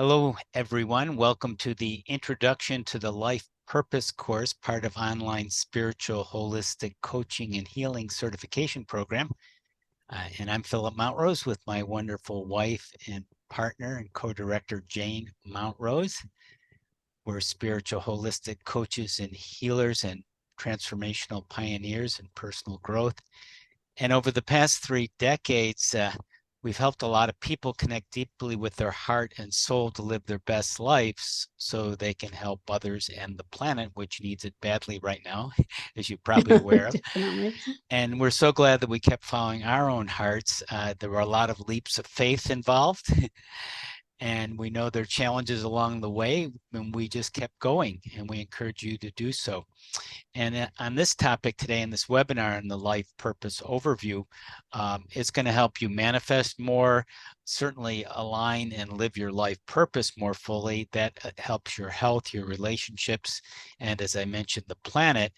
Hello, everyone. Welcome to the Introduction to the Life Purpose course, part of online spiritual holistic coaching and healing certification program. And I'm Philip Mountrose with my wonderful wife and partner and co-director, Jane Mountrose. We're spiritual holistic coaches and healers and transformational pioneers in personal growth. And over the past 3 decades, we've helped a lot of people connect deeply with their heart and soul to live their best lives so they can help others and the planet, which needs it badly right now, as you're probably aware of. Definitely. And we're so glad that we kept following our own hearts. There were a lot of leaps of faith involved. And we know there are challenges along the way, and we just kept going, and we encourage you to do so. And on this topic today in this webinar on the life purpose overview, it's going to help you manifest more, certainly align and live your life purpose more fully. That helps your health, your relationships, and as I mentioned, the planet.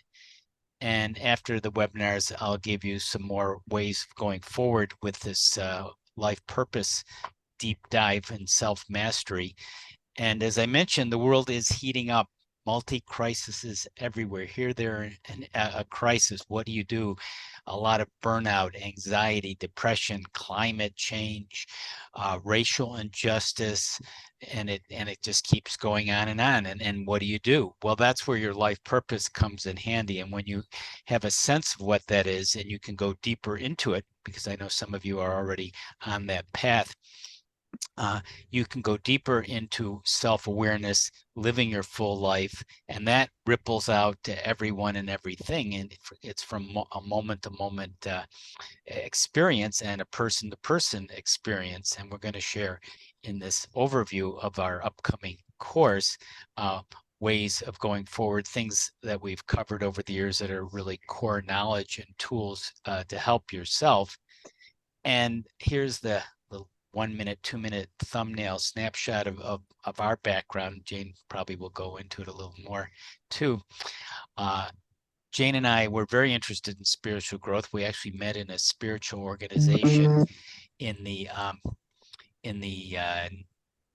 And after the webinars, I'll give you some more ways of going forward with this life purpose deep dive and self-mastery. And as I mentioned, the world is heating up, multi-crises everywhere. Here, there, and a crisis. What do you do? A lot of burnout, anxiety, depression, climate change, racial injustice, and it just keeps going on and on. And what do you do? Well, that's where your life purpose comes in handy. And when you have a sense of what that is, and you can go deeper into it, because I know some of you are already on that path, you can go deeper into self-awareness, living your full life, and that ripples out to everyone and everything. And it's from a moment-to-moment experience and a person-to-person experience. And we're going to share in this overview of our upcoming course ways of going forward, things that we've covered over the years that are really core knowledge and tools to help yourself. And here's the 1 minute, 2 minute thumbnail snapshot of our background. Jane probably will go into it a little more too. Jane and I were very interested in spiritual growth. We actually met in a spiritual organization in the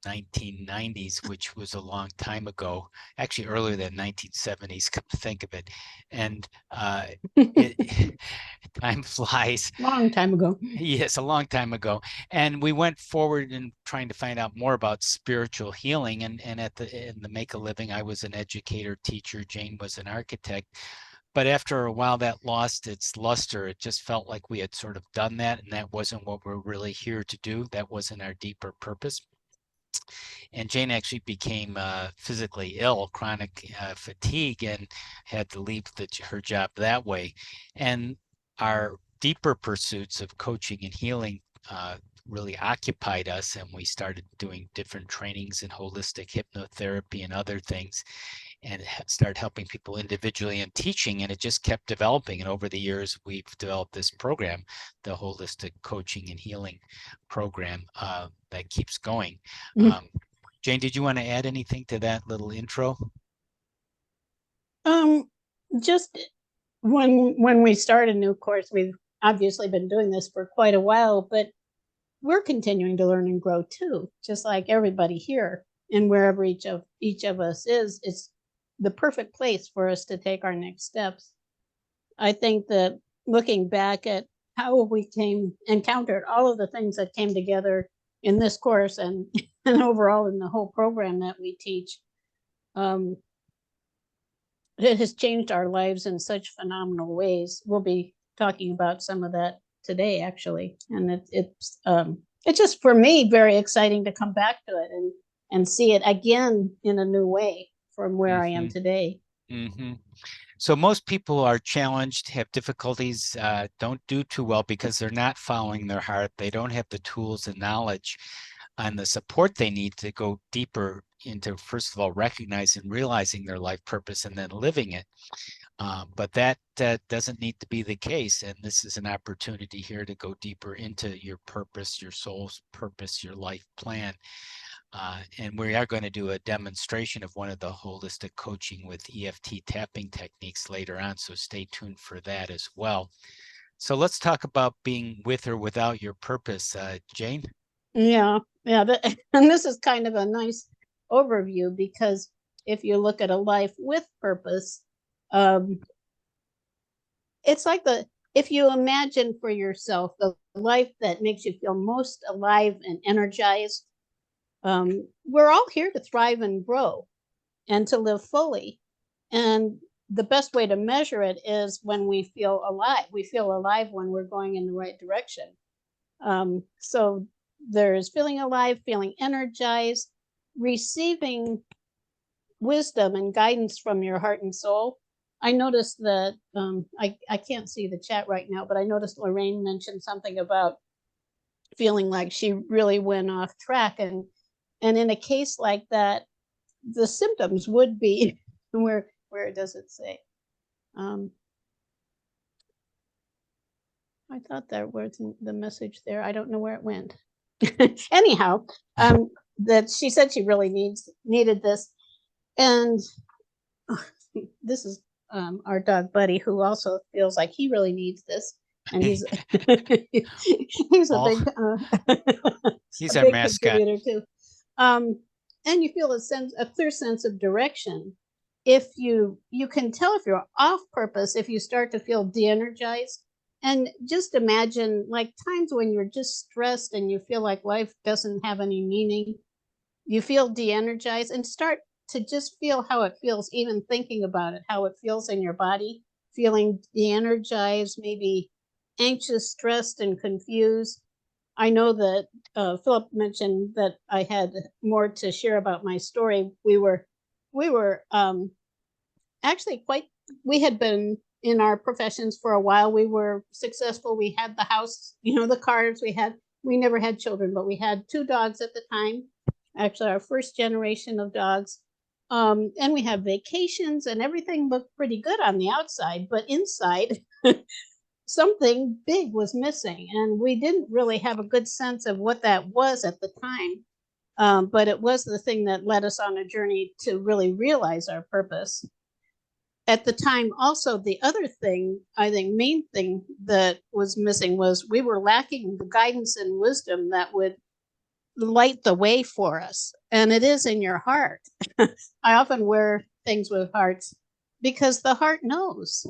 1990s, which was a long time ago, actually earlier than 1970s, come to think of it. And time flies. Long time ago. Yes, a long time ago. And we went forward in trying to find out more about spiritual healing. And in the Make a Living, I was an educator, teacher. Jane was an architect. But after a while, that lost its luster. It just felt like we had sort of done that, and that wasn't what we're really here to do. That wasn't our deeper purpose. And Jane actually became physically ill, chronic fatigue, and had to leave her job that way. And our deeper pursuits of coaching and healing really occupied us, and we started doing different trainings in holistic hypnotherapy and other things, and started helping people individually and teaching, and it just kept developing. And over the years, we've developed this program, the Holistic Coaching and Healing Program, that keeps going. Jane, did you want to add anything to that little intro? Just when we start a new course, we've obviously been doing this for quite a while, but we're continuing to learn and grow too, just like everybody here. And wherever each of us is, it's the perfect place for us to take our next steps. I think that looking back at how we encountered all of the things that came together in this course and overall in the whole program that we teach, it has changed our lives in such phenomenal ways. We'll be talking about some of that today, actually, and it's just, for me, very exciting to come back to it and see it again in a new way from where I am today. So most people are challenged, have difficulties, don't do too well because they're not following their heart. They don't have the tools and knowledge and the support they need to go deeper into, first of all, recognizing and realizing their life purpose and then living it. But that doesn't need to be the case. And this is an opportunity here to go deeper into your purpose, your soul's purpose, your life plan. And we are going to do a demonstration of one of the holistic coaching with EFT tapping techniques later on. So stay tuned for that as well. So let's talk about being with or without your purpose. Jane? Yeah. Yeah, and this is kind of a nice overview, because if you look at a life with purpose, um, it's like if you imagine for yourself the life that makes you feel most alive and energized. We're all here to thrive and grow and to live fully. And the best way to measure it is when we feel alive. We feel alive when we're going in the right direction. So there's feeling alive, feeling energized, receiving wisdom and guidance from your heart and soul. I noticed that I can't see the chat right now, but I noticed Lorraine mentioned something about feeling like she really went off track. And in a case like that, the symptoms would be where does it say? I thought there was the message there. I don't know where it went. Anyhow, that she said she really needed this, and this is our dog Buddy, who also feels like he really needs this, and he's he's a Paul, big he's a our big mascot. contributor too. And you feel a clear sense of direction. If you can tell if you're off purpose, if you start to feel de-energized. And just imagine like times when you're just stressed and you feel like life doesn't have any meaning. You feel de-energized, and start to just feel how it feels, even thinking about it, how it feels in your body, feeling de-energized, maybe anxious, stressed, and confused. I know that Philip mentioned that I had more to share about my story. We were actually quite. We had been in our professions for a while. We were successful. We had the house, the cars. We never had children, but we had two dogs at the time. Actually, our first generation of dogs. And we had vacations, and everything looked pretty good on the outside, but inside something big was missing, and we didn't really have a good sense of what that was at the time. But it was the thing that led us on a journey to really realize our purpose. At the time, also, the other thing, I think, main thing that was missing was we were lacking the guidance and wisdom that would light the way for us. And it is in your heart. I often wear things with hearts because the heart knows.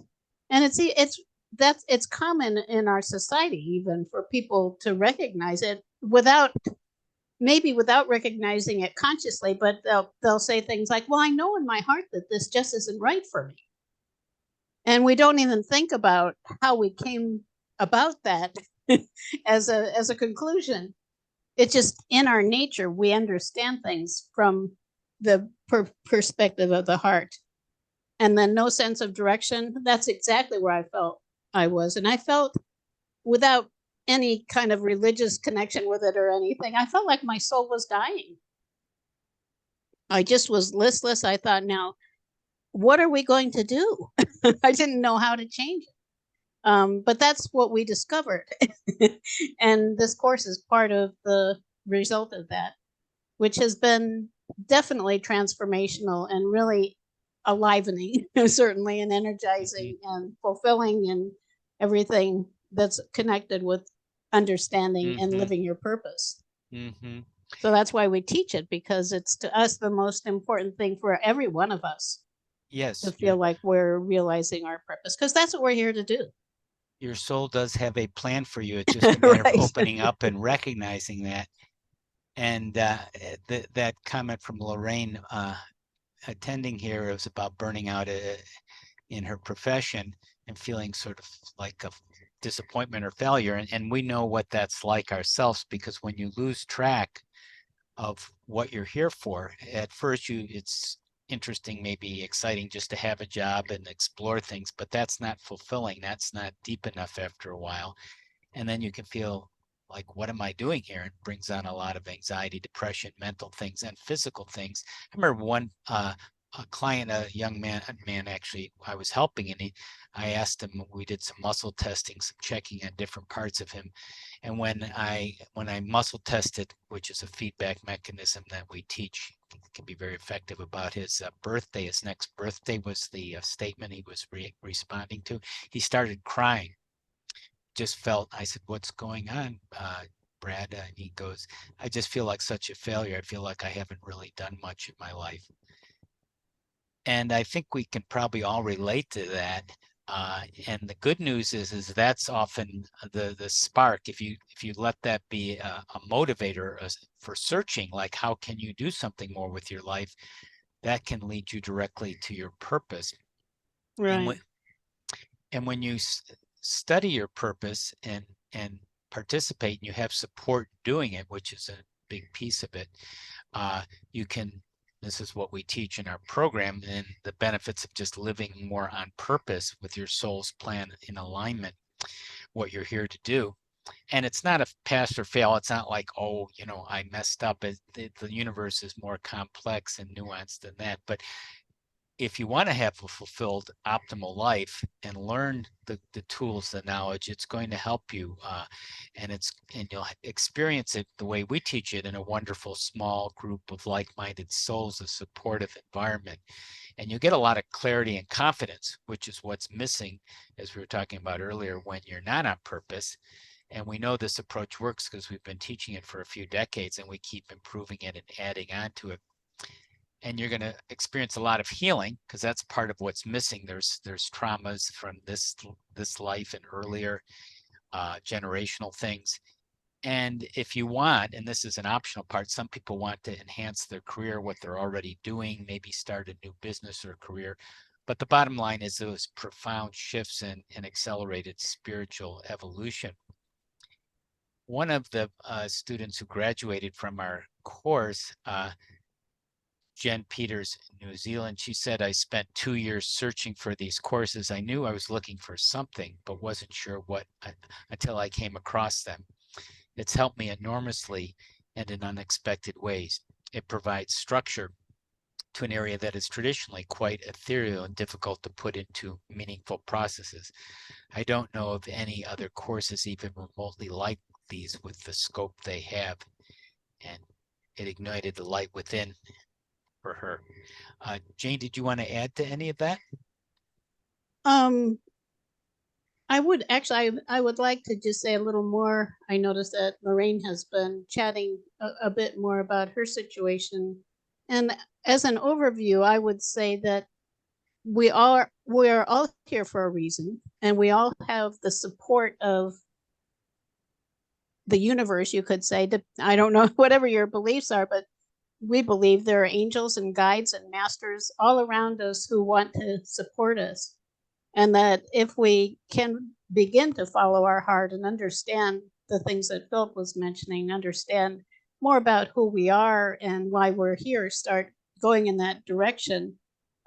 And it's common in our society even for people to recognize it without recognizing it consciously, but they'll say things like, well, I know in my heart that this just isn't right for me. And we don't even think about how we came about that as a conclusion. It's just in our nature. We understand things from the perspective of the heart. And then no sense of direction. That's exactly where I felt I was. And I felt, without any kind of religious connection with it or anything, I felt like my soul was dying. I just was listless. I thought, now, what are we going to do? I didn't know how to change it. But that's what we discovered. And this course is part of the result of that, which has been definitely transformational and really enlivening, certainly, and energizing and fulfilling, and everything that's connected with understanding and living your purpose. So that's why we teach it, because it's, to us, the most important thing for every one of us. Yes. To feel like we're realizing our purpose, because that's what we're here to do. Your soul does have a plan for you. It's just a matter right. of opening up and recognizing that. And that comment from Lorraine attending here was about burning out in her profession and feeling sort of like a disappointment or failure. And we know what that's like ourselves, because when you lose track of what you're here for, at first it's interesting, maybe exciting just to have a job and explore things, but that's not fulfilling. That's not deep enough after a while. And then you can feel like, what am I doing here? It brings on a lot of anxiety, depression, mental things, and physical things. I remember one a client, a young man actually, I was helping, and I asked him, we did some muscle testing, some checking on different parts of him. And when I muscle tested, which is a feedback mechanism that we teach, can be very effective, about his birthday, his next birthday was the statement he was responding to. He started crying. Just felt, I said, what's going on? Brad, he goes, I just feel like such a failure. I feel like I haven't really done much in my life. And I think we can probably all relate to that. And the good news is that's often the spark. If you let that be a motivator for searching, like how can you do something more with your life, that can lead you directly to your purpose. And Right. when and when you study your purpose and participate, and you have support doing it, which is a big piece of it, uh, you can, this is what we teach in our program, and the benefits of just living more on purpose with your soul's plan in alignment, what you're here to do. And it's not a pass or fail. It's not like, oh, I messed up. The universe is more complex and nuanced than that. But if you want to have a fulfilled, optimal life and learn the tools, the knowledge, it's going to help you, and you'll experience it the way we teach it, in a wonderful small group of like-minded souls, a supportive environment, and you get a lot of clarity and confidence, which is what's missing, as we were talking about earlier, when you're not on purpose. And we know this approach works because we've been teaching it for a few decades, and we keep improving it and adding on to it. And you're going to experience a lot of healing, because that's part of what's missing. There's traumas from this life and earlier, generational things. And if you want, and this is an optional part, some people want to enhance their career, what they're already doing, maybe start a new business or career. But the bottom line is those profound shifts and accelerated spiritual evolution. One of the students who graduated from our course, Jen Peters, New Zealand, she said, I spent 2 years searching for these courses. I knew I was looking for something, but wasn't sure what until I came across them. It's helped me enormously and in unexpected ways. It provides structure to an area that is traditionally quite ethereal and difficult to put into meaningful processes. I don't know of any other courses even remotely like these with the scope they have. And it ignited the light within for her. Jane, did you want to add to any of that? Um, I would actually, I would like to just say a little more. I noticed that Lorraine has been chatting a bit more about her situation. And as an overview, I would say that we are all here for a reason, and we all have the support of the universe, you could say. I don't know whatever your beliefs are, but we believe there are angels and guides and masters all around us who want to support us. And that if we can begin to follow our heart and understand the things that Philip was mentioning, understand more about who we are and why we're here, start going in that direction,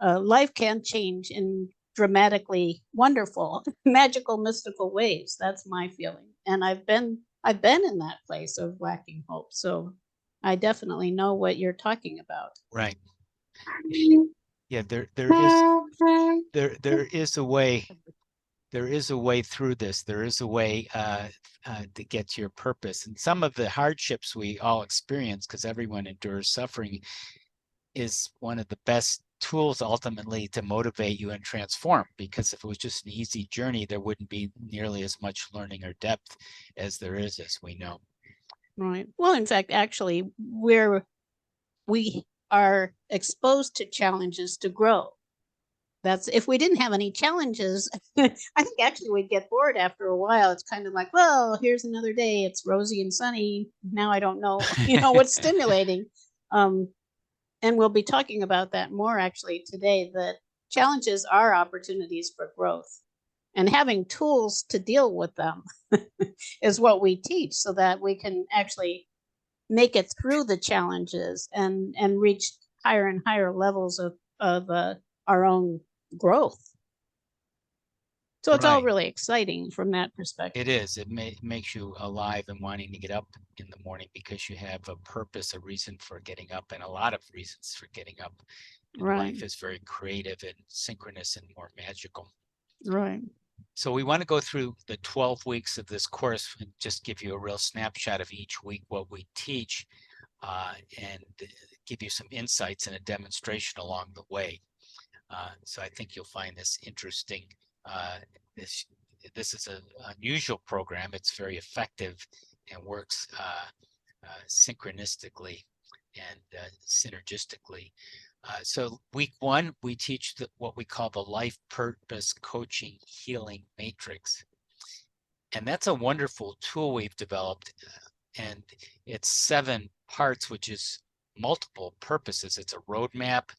life can change in dramatically wonderful, magical, mystical ways. That's my feeling. And I've been in that place of lacking hope. So I definitely know what you're talking about. Right. Yeah, there is a way. There is a way through this. There is a way to get to your purpose. And some of the hardships we all experience, because everyone endures suffering, is one of the best tools ultimately to motivate you and transform. Because if it was just an easy journey, there wouldn't be nearly as much learning or depth as there is, as we know. Right. Well, in fact, actually, we are exposed to challenges to grow. That's if we didn't have any challenges, I think actually we'd get bored after a while. It's kind of like, well, here's another day. It's rosy and sunny. Now I don't know, what's stimulating. Um, and we'll be talking about that more actually today. That challenges are opportunities for growth, and having tools to deal with them is what we teach, so that we can actually make it through the challenges and reach higher and higher levels of our own growth. So it's all Right. really exciting from that It perspective. is. It makes you alive and wanting to get up in the morning because you have a purpose, a reason for getting up, and a lot of reasons for getting up. And Right. life is very creative and synchronous and more magical. Right. So we want to go through the 12 weeks of this course and just give you a real snapshot of each week, what we teach, and give you some insights and a demonstration along the way. So I think you'll find this interesting. Uh, this this is an unusual program. It's very effective, and works synchronistically and synergistically. So week one, we teach what we call the life purpose coaching healing matrix. And that's a wonderful tool we've developed. And it's 7 parts, which is multiple purposes. It's a roadmap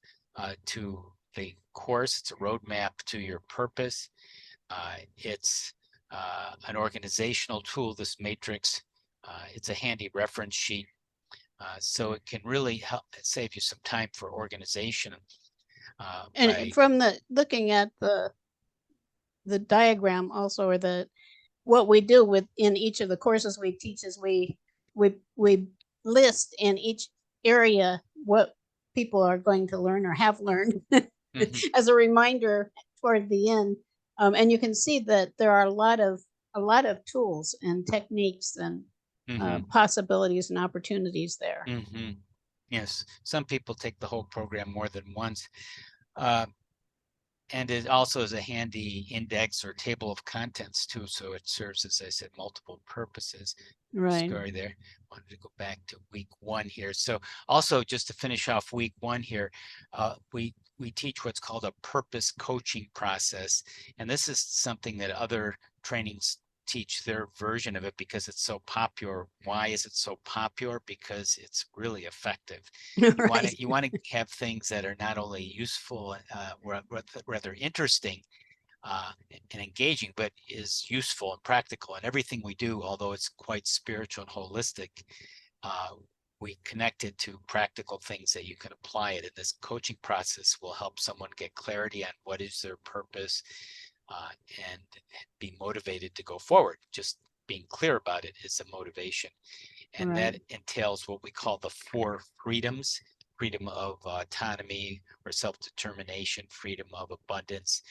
to the course. It's a roadmap to your purpose. It's an organizational tool, this matrix. It's a handy reference sheet. So it can really help save you some time for organization. And from the looking at the diagram also, or the what we do within each of the courses we teach is we list in each area what people are going to learn or have learned as a reminder toward the end. And you can see that there are a lot of tools and techniques and possibilities and opportunities there. Yes, some people take the whole program more than once. And it also is a handy index or table of contents too. So it serves, as I said, multiple purposes. Right. Sorry there. Wanted to go back to week one here. So also just to finish off week one here, we teach what's called a purpose coaching process. And this is something that other trainings teach their version of it because it's so popular. Why is it so popular? Because it's really effective. Right. You want to have things that are not only useful, rather interesting and engaging, but is useful and practical. And everything we do, although it's quite spiritual and holistic, we connect it to practical things that you can apply it. And this coaching process will help someone get clarity on what is their purpose and be motivated to go forward. Just being clear about it is a motivation. And that entails what we call the 4 freedoms: freedom of autonomy or self-determination, freedom of abundance,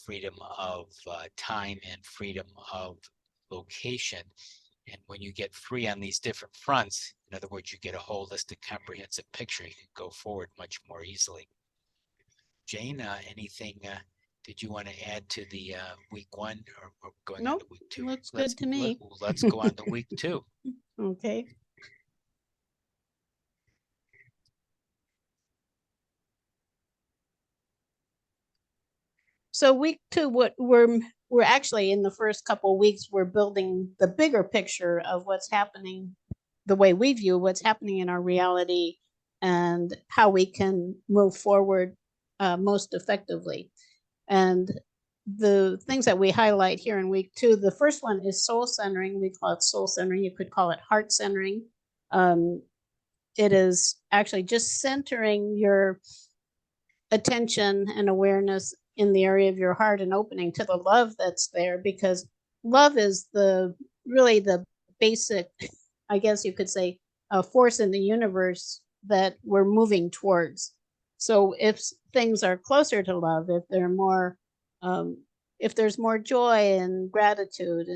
freedom of time, and freedom of location. And when you get free on these different fronts, in other words, you get a holistic, comprehensive picture, you can go forward much more easily. Jane, anything did you want to add to the week one, or going on to week two? Looks good to me. Let's go on to week 2. Okay. So week 2, what we're actually in the first couple of weeks, we're building the bigger picture of what's happening, the way we view what's happening in our reality, and how we can move forward most effectively. And the things that we highlight here in week 2, the first one is soul centering. We call it soul centering. You could call it heart centering. It is actually just centering your attention and awareness in the area of your heart and opening to the love that's there, because love is really the basic, I guess you could say, force in the universe that we're moving towards. So if things are closer to love, if they're more, if there's more joy and gratitude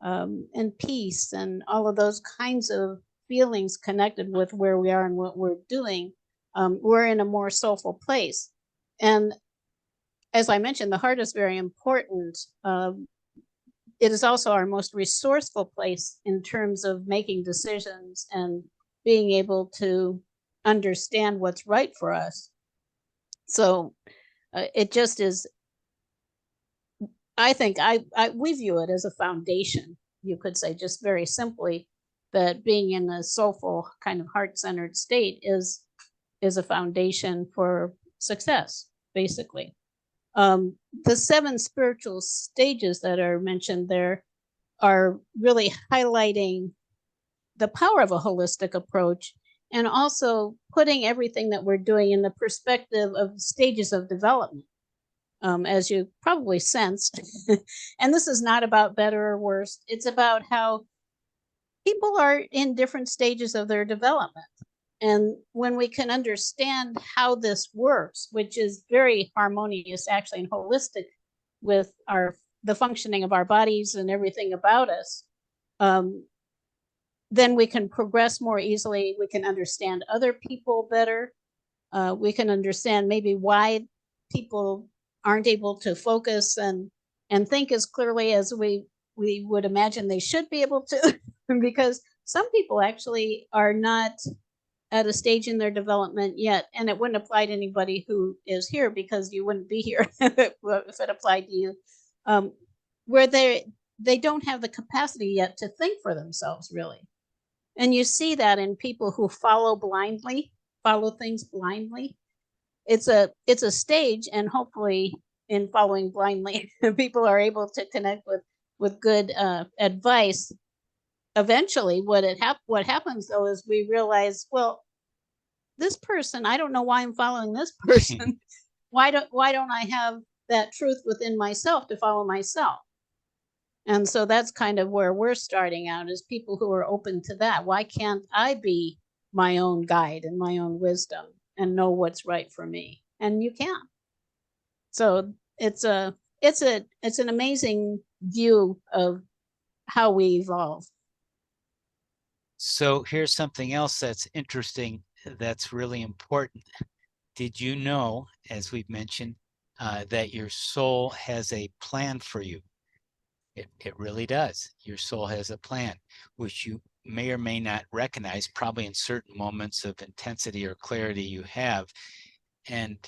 and peace and all of those kinds of feelings connected with where we are and what we're doing, we're in a more soulful place. And as I mentioned, the heart is very important. It is also our most resourceful place in terms of making decisions and being able to understand what's right for us. So it just is, I think we view it as a foundation, you could say, just very simply, that being in a soulful kind of heart-centered state is a foundation for success, basically. The 7 spiritual stages that are mentioned there are really highlighting the power of a holistic approach, and also putting everything that we're doing in the perspective of stages of development, as you probably sensed. And this is not about better or worse. It's about how people are in different stages of their development. And when we can understand how this works, which is very harmonious actually and holistic with the functioning of our bodies and everything about us, then we can progress more easily. We can understand other people better. We can understand maybe why people aren't able to focus and think as clearly as we would imagine they should be able to. because some people actually are not at a stage in their development yet, and it wouldn't apply to anybody who is here because you wouldn't be here if it applied to you, where they don't have the capacity yet to think for themselves, really. And you see that in people who follow things blindly. It's a stage, and hopefully in following blindly, people are able to connect with good advice. Eventually, what happens though is we realize, well, this person, I don't know why I'm following this person. why don't I have that truth within myself to follow myself? And so that's kind of where we're starting out, is people who are open to that. Why can't I be my own guide and my own wisdom and know what's right for me? And you can. So it's an amazing view of how we evolve. So here's something else that's interesting, that's really important. Did you know, as we've mentioned, that your soul has a plan for you? It really does. Your soul has a plan, which you may or may not recognize, probably in certain moments of intensity or clarity you have. And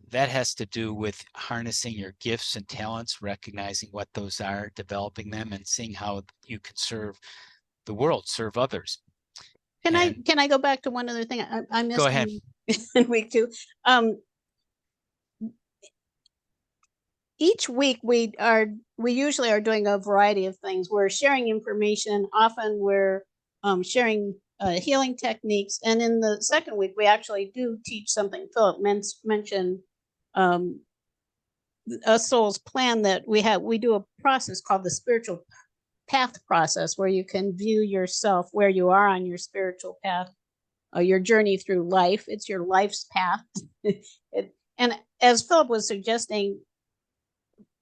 that has to do with harnessing your gifts and talents, recognizing what those are, developing them, and seeing how you can serve the world, serve others. Can I go back to one other thing I missed? Go ahead. In week 2. Each week we usually are doing a variety of things. We're sharing information. Often we're sharing healing techniques. And in the second week, we actually do teach something. Philip mentioned a soul's plan, that we do a process called the spiritual path process, where you can view yourself where you are on your spiritual path, your journey through life. It's your life's path. And as Philip was suggesting,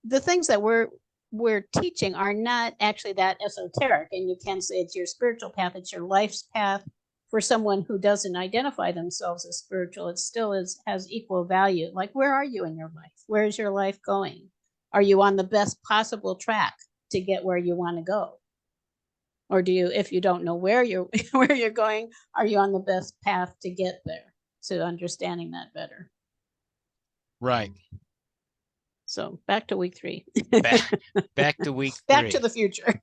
the things that we're teaching are not actually that esoteric, and you can say it's your spiritual path, it's your life's path. For someone who doesn't identify themselves as spiritual, it still has equal value. Like, where are you in your life? Where is your life going? Are you on the best possible track to get where you want to go? Or do you, if you don't know where you're going, are you on the best path to get there, to understanding that better? Right. So back to week 3. Back to week 3. Back to the future.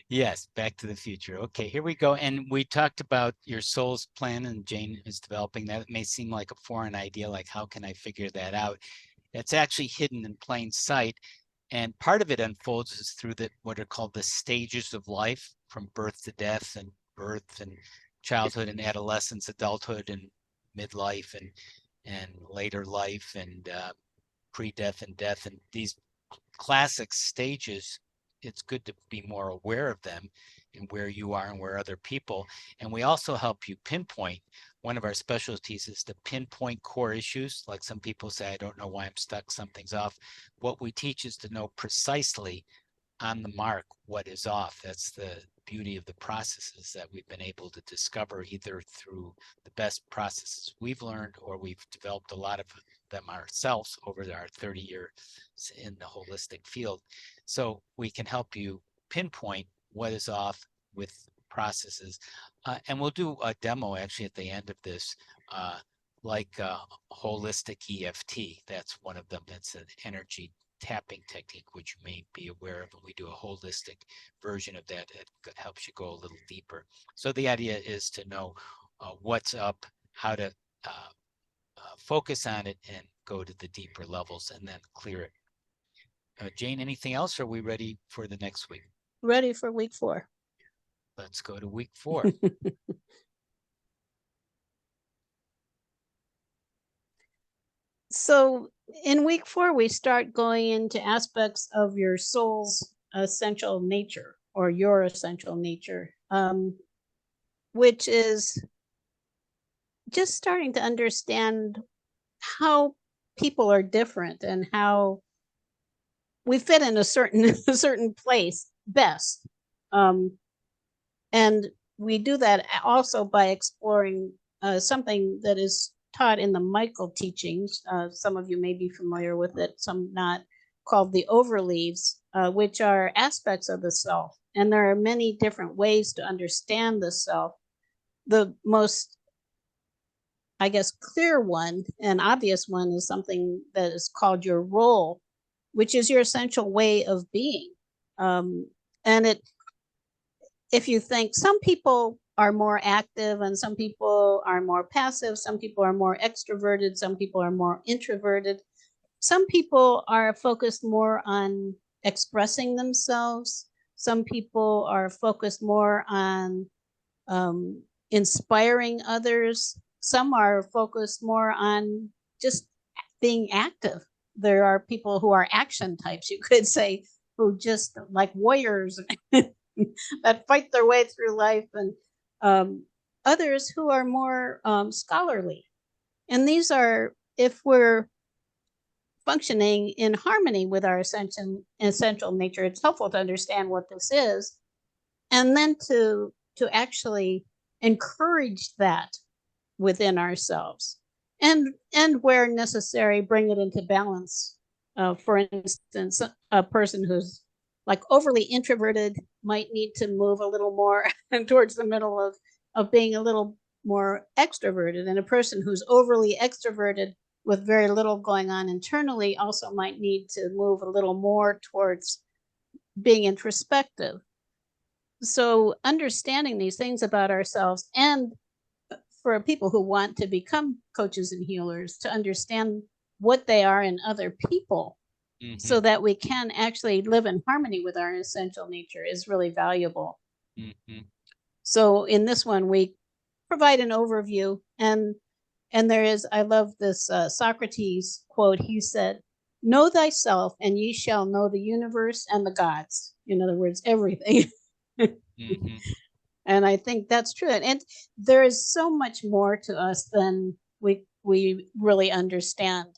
Yes, back to the future. Okay, here we go. And we talked about your soul's plan, and Jane is developing that. It may seem like a foreign idea, like how can I figure that out? It's actually hidden in plain sight. And part of it unfolds is through what are called the stages of life, from birth to death, and birth and childhood and adolescence, adulthood and midlife, and later life, and pre-death and death. And these classic stages, it's good to be more aware of them and where you are and where other people. And we also help you pinpoint. One of our specialties is to pinpoint core issues. Like some people say, I don't know why I'm stuck, something's off. What we teach is to know precisely on the mark what is off. That's the beauty of the processes that we've been able to discover, either through the best processes we've learned, or we've developed a lot of them ourselves over our 30 years in the holistic field. So we can help you pinpoint what is off with processes. And we'll do a demo actually at the end of this, like holistic EFT. That's one of them. That's an energy tapping technique, which you may be aware of, and we do a holistic version of that. It helps you go a little deeper. So the idea is to know what's up, how to focus on it, and go to the deeper levels, and then clear it. Jane, anything else, or are we ready for the next week? Ready for week 4. Let's go to week 4. So in week 4, we start going into aspects of your soul's essential nature, or your essential nature, which is just starting to understand how people are different and how we fit in a certain place best. And we do that also by exploring something that is taught in the Michael teachings. Some of you may be familiar with it, some not. called the overleaves, which are aspects of the self. And there are many different ways to understand the self. The most, I guess, clear one and obvious one is something that is called your role, which is your essential way of being. And it, if you think, some people are more active and some people are more passive, some people are more extroverted, some people are more introverted. Some people are focused more on expressing themselves. Some people are focused more on inspiring others. Some are focused more on just being active. There are people who are action types, you could say, who just like warriors that fight their way through life, and others who are more scholarly. And these are, if we're functioning in harmony with our essential nature, it's helpful to understand what this is, and then to actually encourage that within ourselves, and where necessary, bring it into balance. For instance, a person who's like overly introverted might need to move a little more towards the middle of being a little more extroverted, and a person who's overly extroverted with very little going on internally also might need to move a little more towards being introspective. So understanding these things about ourselves, and for people who want to become coaches and healers, to understand what they are in other people, so that we can actually live in harmony with our essential nature, is really valuable. So in this one, we provide an overview, and there is, I love this Socrates quote. He said, "Know thyself, and ye shall know the universe and the gods." In other words, everything. And I think that's true. And there is so much more to us than we really understand,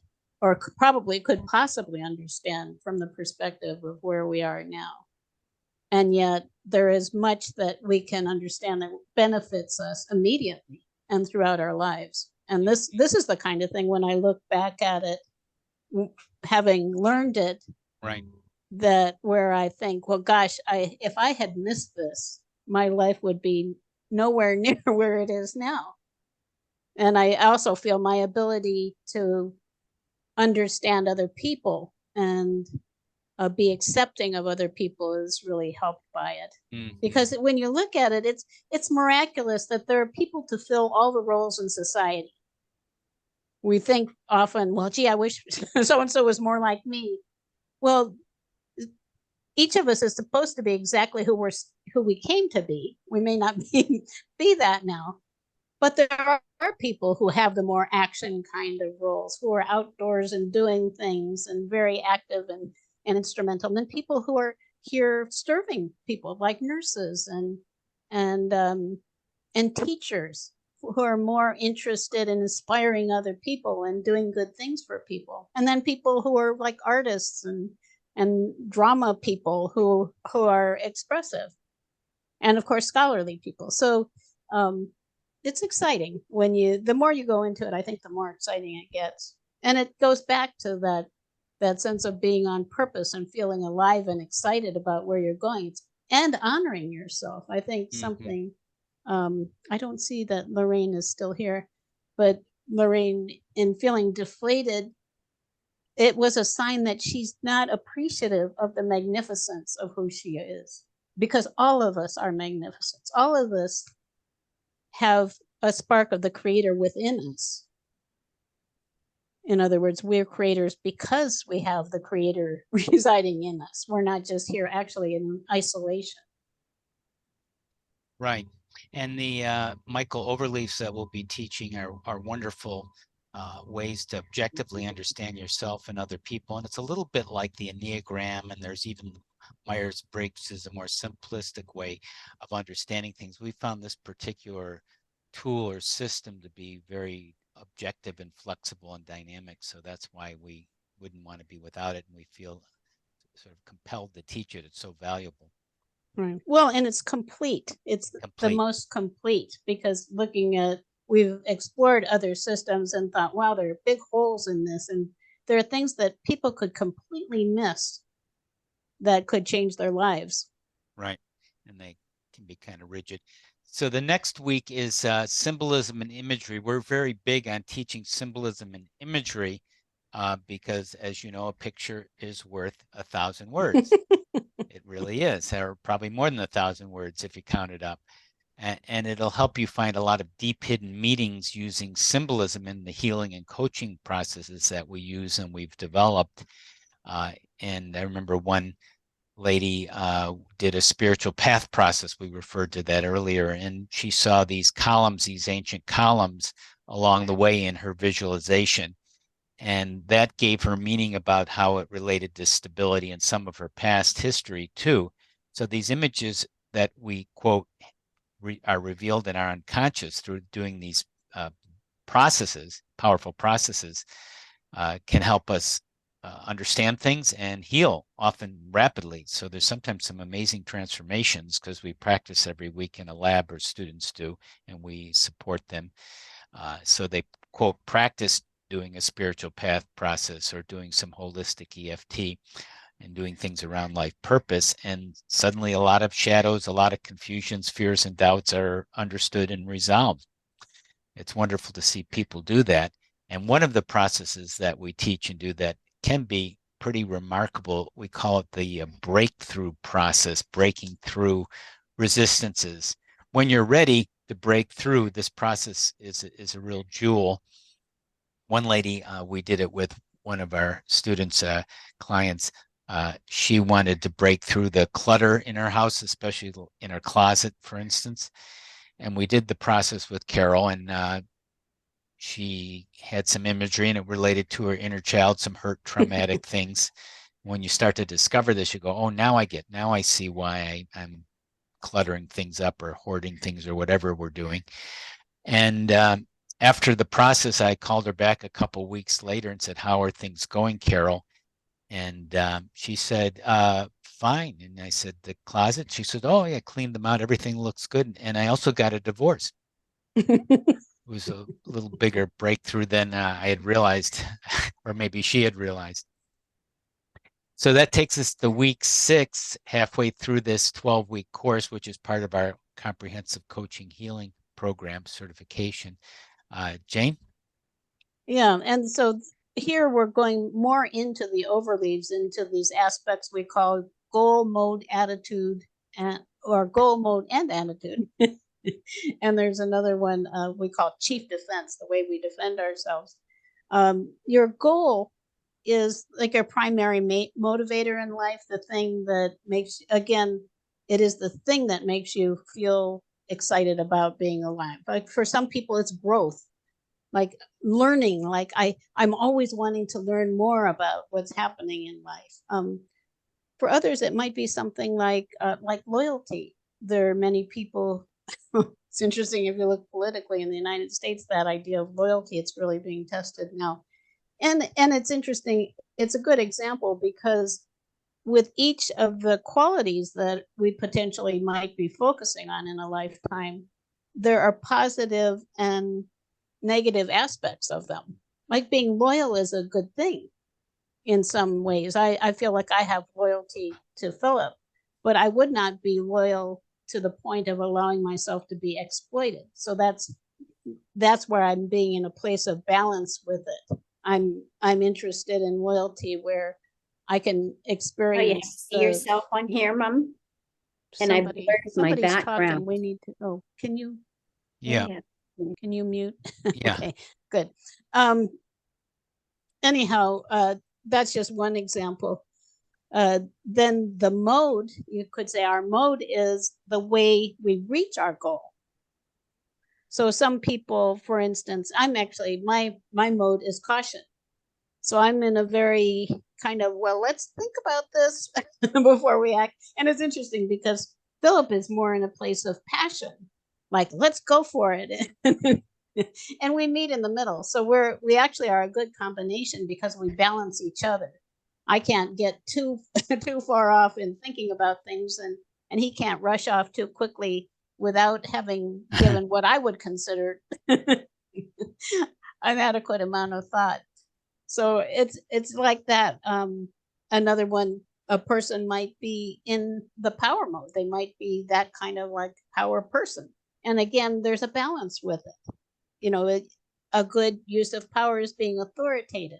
or probably could possibly understand from the perspective of where we are now. And yet there is much that we can understand that benefits us immediately and throughout our lives. And this is the kind of thing, when I look back at it, having learned it, right, that where I think, well, gosh, if I had missed this, my life would be nowhere near where it is now. And I also feel my ability to understand other people and be accepting of other people is really helped by it. Because when you look at it, it's miraculous that there are people to fill all the roles in society. We think often, well, gee, I wish so and so was more like me. Well, each of us is supposed to be exactly who we came to be. We may not be that now, but there are people who have the more action kind of roles, who are outdoors and doing things and very active and instrumental. And then people who are here serving people, like nurses and teachers, who are more interested in inspiring other people and doing good things for people. And then people who are like artists and drama people who are expressive, and of course scholarly people. So it's exciting when the more you go into it, I think the more exciting it gets. And it goes back to that sense of being on purpose and feeling alive and excited about where you're going, and honoring yourself. I think something, I don't see that Lorraine is still here, but Lorraine, in feeling deflated, it was a sign that she's not appreciative of the magnificence of who she is. Because all of us are magnificent. All of us have a spark of the creator within us. In other words, we're creators because we have the creator residing in us. We're not just here actually in isolation. Right. And the Michael Overleafs that we'll be teaching are wonderful ways to objectively understand yourself and other people. And it's a little bit like the Enneagram, and there's even Myers-Briggs is a more simplistic way of understanding things. We found this particular tool or system to be very objective and flexible and dynamic. So that's why we wouldn't want to be without it. And we feel sort of compelled to teach it. It's so valuable. Right. Well, and it's complete. It's the most complete, because we've explored other systems and thought, wow, there are big holes in this. there are things that people could completely miss that could change their lives. Right. And they can be kind of rigid. So the next week is symbolism and imagery. We're very big on teaching symbolism and imagery because, as you know, a picture is worth 1,000 words. It really is, or probably more than 1,000 words if you count it up. And it'll help you find a lot of deep hidden meanings using symbolism in the healing and coaching processes that we use and we've developed. And I remember one lady did a spiritual path process. We referred to that earlier, and she saw these columns, these ancient columns along the way in her visualization. And that gave her meaning about how it related to stability and some of her past history too. So these images that we quote are revealed in our unconscious through doing these processes, powerful processes, can help us understand things and heal often rapidly. So there's sometimes some amazing transformations because we practice every week in a lab, or students do, and we support them. So they quote practice doing a spiritual path process or doing some holistic EFT and doing things around life purpose. And suddenly a lot of shadows, a lot of confusions, fears, and doubts are understood and resolved. It's wonderful to see people do that. And one of the processes that we teach and do that can be pretty remarkable, we call it the breakthrough process, breaking through resistances. When you're ready to break through, this process is a real jewel. One lady, we did it with one of our students, clients. She wanted to break through the clutter in her house, especially in her closet, for instance. And we did the process with Carol, and she had some imagery and it related to her inner child, some hurt, traumatic things. When you start to discover this, you go, oh, now I see why I'm cluttering things up or hoarding things or whatever we're doing. And after the process, I called her back a couple weeks later and said, how are things going, Carol? And she said, fine. And I said, the closet? She said, oh, yeah, cleaned them out. Everything looks good. And I also got a divorce. It was a little bigger breakthrough than I had realized, or maybe she had realized. So that takes us to week 6, halfway through this 12-week course, which is part of our comprehensive coaching healing program certification. Jane? Yeah, and so here we're going more into the overleaves, into these aspects we call goal, mode, attitude, or goal, mode, and attitude. And there's another one we call chief defense, the way we defend ourselves. Your goal is like your primary motivator in life, the thing that makes, again, it is the thing that makes you feel excited about being alive. Like for some people, it's growth, like learning. Like I'm always wanting to learn more about what's happening in life. For others, it might be something like loyalty. There are many people. It's interesting if you look politically in the United States, that idea of loyalty, it's really being tested now. And it's interesting. It's a good example because with each of the qualities that we potentially might be focusing on in a lifetime, there are positive and negative aspects of them. Like being loyal is a good thing in some ways. I feel like I have loyalty to Philip, but I would not be loyal to the point of allowing myself to be exploited. So that's where I'm being in a place of balance with it. I'm interested in loyalty where I can experience. See yourself on here, Mom? And somebody's talking. We need to. Oh, can you? Yeah. Can you mute? Yeah. Okay, good. Anyhow, that's just one example. Then the mode, you could say our mode is the way we reach our goal. So some people, for instance, I'm actually, my mode is caution. So I'm in a very kind of, well, let's think about this before we act. And it's interesting because Philip is more in a place of passion, like, let's go for it. And we meet in the middle. So we actually are a good combination because we balance each other. I can't get too far off in thinking about things, and he can't rush off too quickly without having given what I would consider an adequate amount of thought. So it's like that. Another one, a person might be in the power mode. They might be that kind of like power person. And again, there's a balance with it. You know, a good use of power is being authoritative.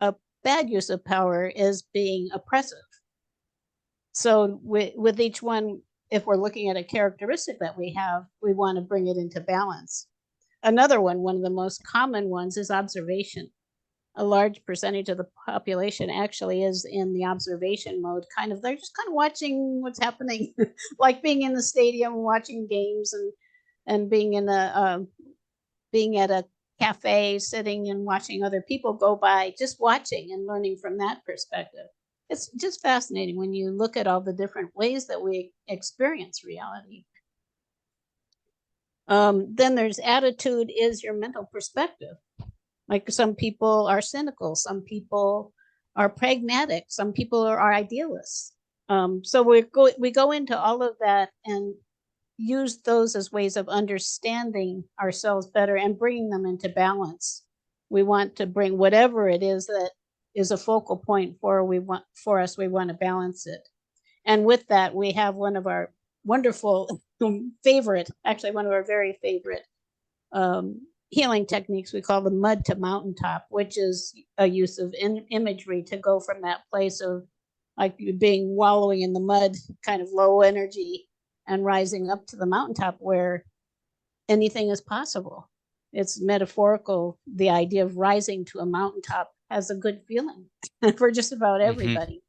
A bad use of power is being oppressive. So with each one, if we're looking at a characteristic that we have, we want to bring it into balance. Another one of the most common ones, is observation. A large percentage of the population actually is in the observation mode. They're just kind of watching what's happening, like being in the stadium, watching games, and being at a cafe, sitting and watching other people go by, just watching and learning from that perspective. It's just fascinating when you look at all the different ways that we experience reality. Then there's attitude, is your mental perspective. Like some people are cynical, some people are pragmatic, some people are idealists. So we go into all of that and use those as ways of understanding ourselves better and bringing them into balance. We want to bring whatever it is that is a focal point for us. We want to balance it. And with that, we have one of our wonderful favorite, actually one of our very favorite healing techniques. We call the mud to mountaintop, which is a use of imagery to go from that place of like being wallowing in the mud, kind of low energy, and rising up to the mountaintop where anything is possible. It's metaphorical. The idea of rising to a mountaintop has a good feeling for just about everybody.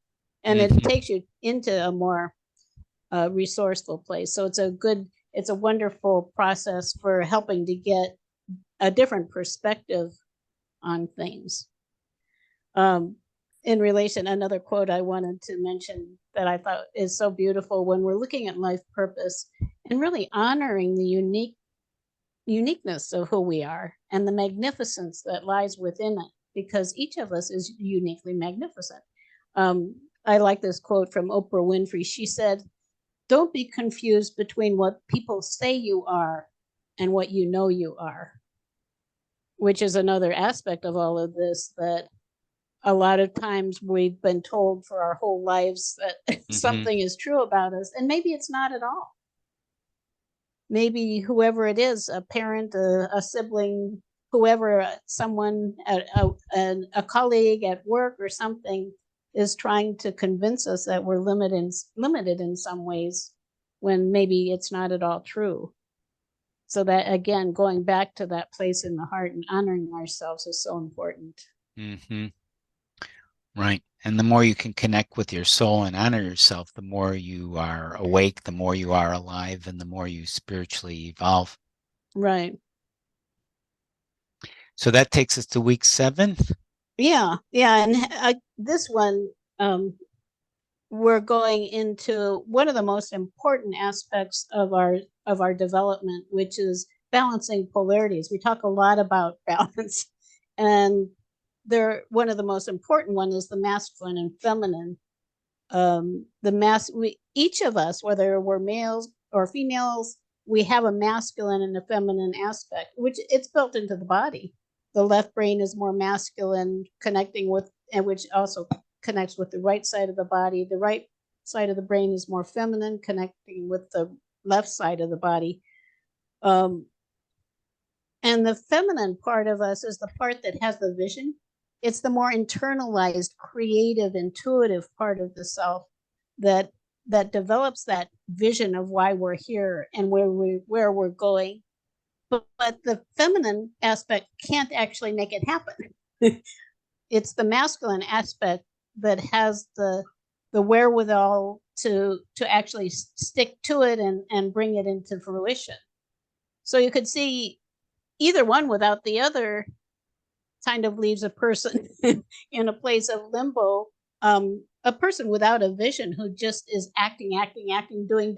And it takes you into a more resourceful place. So it's a wonderful process for helping to get a different perspective on things. In relation, another quote I wanted to mention that I thought is so beautiful when we're looking at life purpose and really honoring the uniqueness of who we are and the magnificence that lies within it, because each of us is uniquely magnificent. I like this quote from Oprah Winfrey. She said, "Don't be confused between what people say you are and what you know you are," which is another aspect of all of this, that a lot of times we've been told for our whole lives that something is true about us, and maybe it's not at all. Maybe whoever it is, a parent, a sibling, whoever, someone, a colleague at work or something, is trying to convince us that we're limited in some ways, when maybe it's not at all true. So that, again, going back to that place in the heart and honoring ourselves is so important. Right. And the more you can connect with your soul and honor yourself, the more you are awake, the more you are alive, and the more you spiritually evolve. Right. So that takes us to week 7. Yeah. And this one, we're going into one of the most important aspects of our development, which is balancing polarities. We talk a lot about balance, and one of the most important one is the masculine and feminine. Each of us, whether we're males or females, we have a masculine and a feminine aspect, which it's built into the body. The left brain is more masculine, which also connects with the right side of the body. The right side of the brain is more feminine, connecting with the left side of the body. And the feminine part of us is the part that has the vision. It's the more internalized, creative, intuitive part of the self that develops that vision of why we're here and where we're going. But the feminine aspect can't actually make it happen. It's the masculine aspect that has the wherewithal to actually stick to it and bring it into fruition. So you could see either one without the other kind of leaves a person in a place of limbo. A person without a vision, who just is acting, doing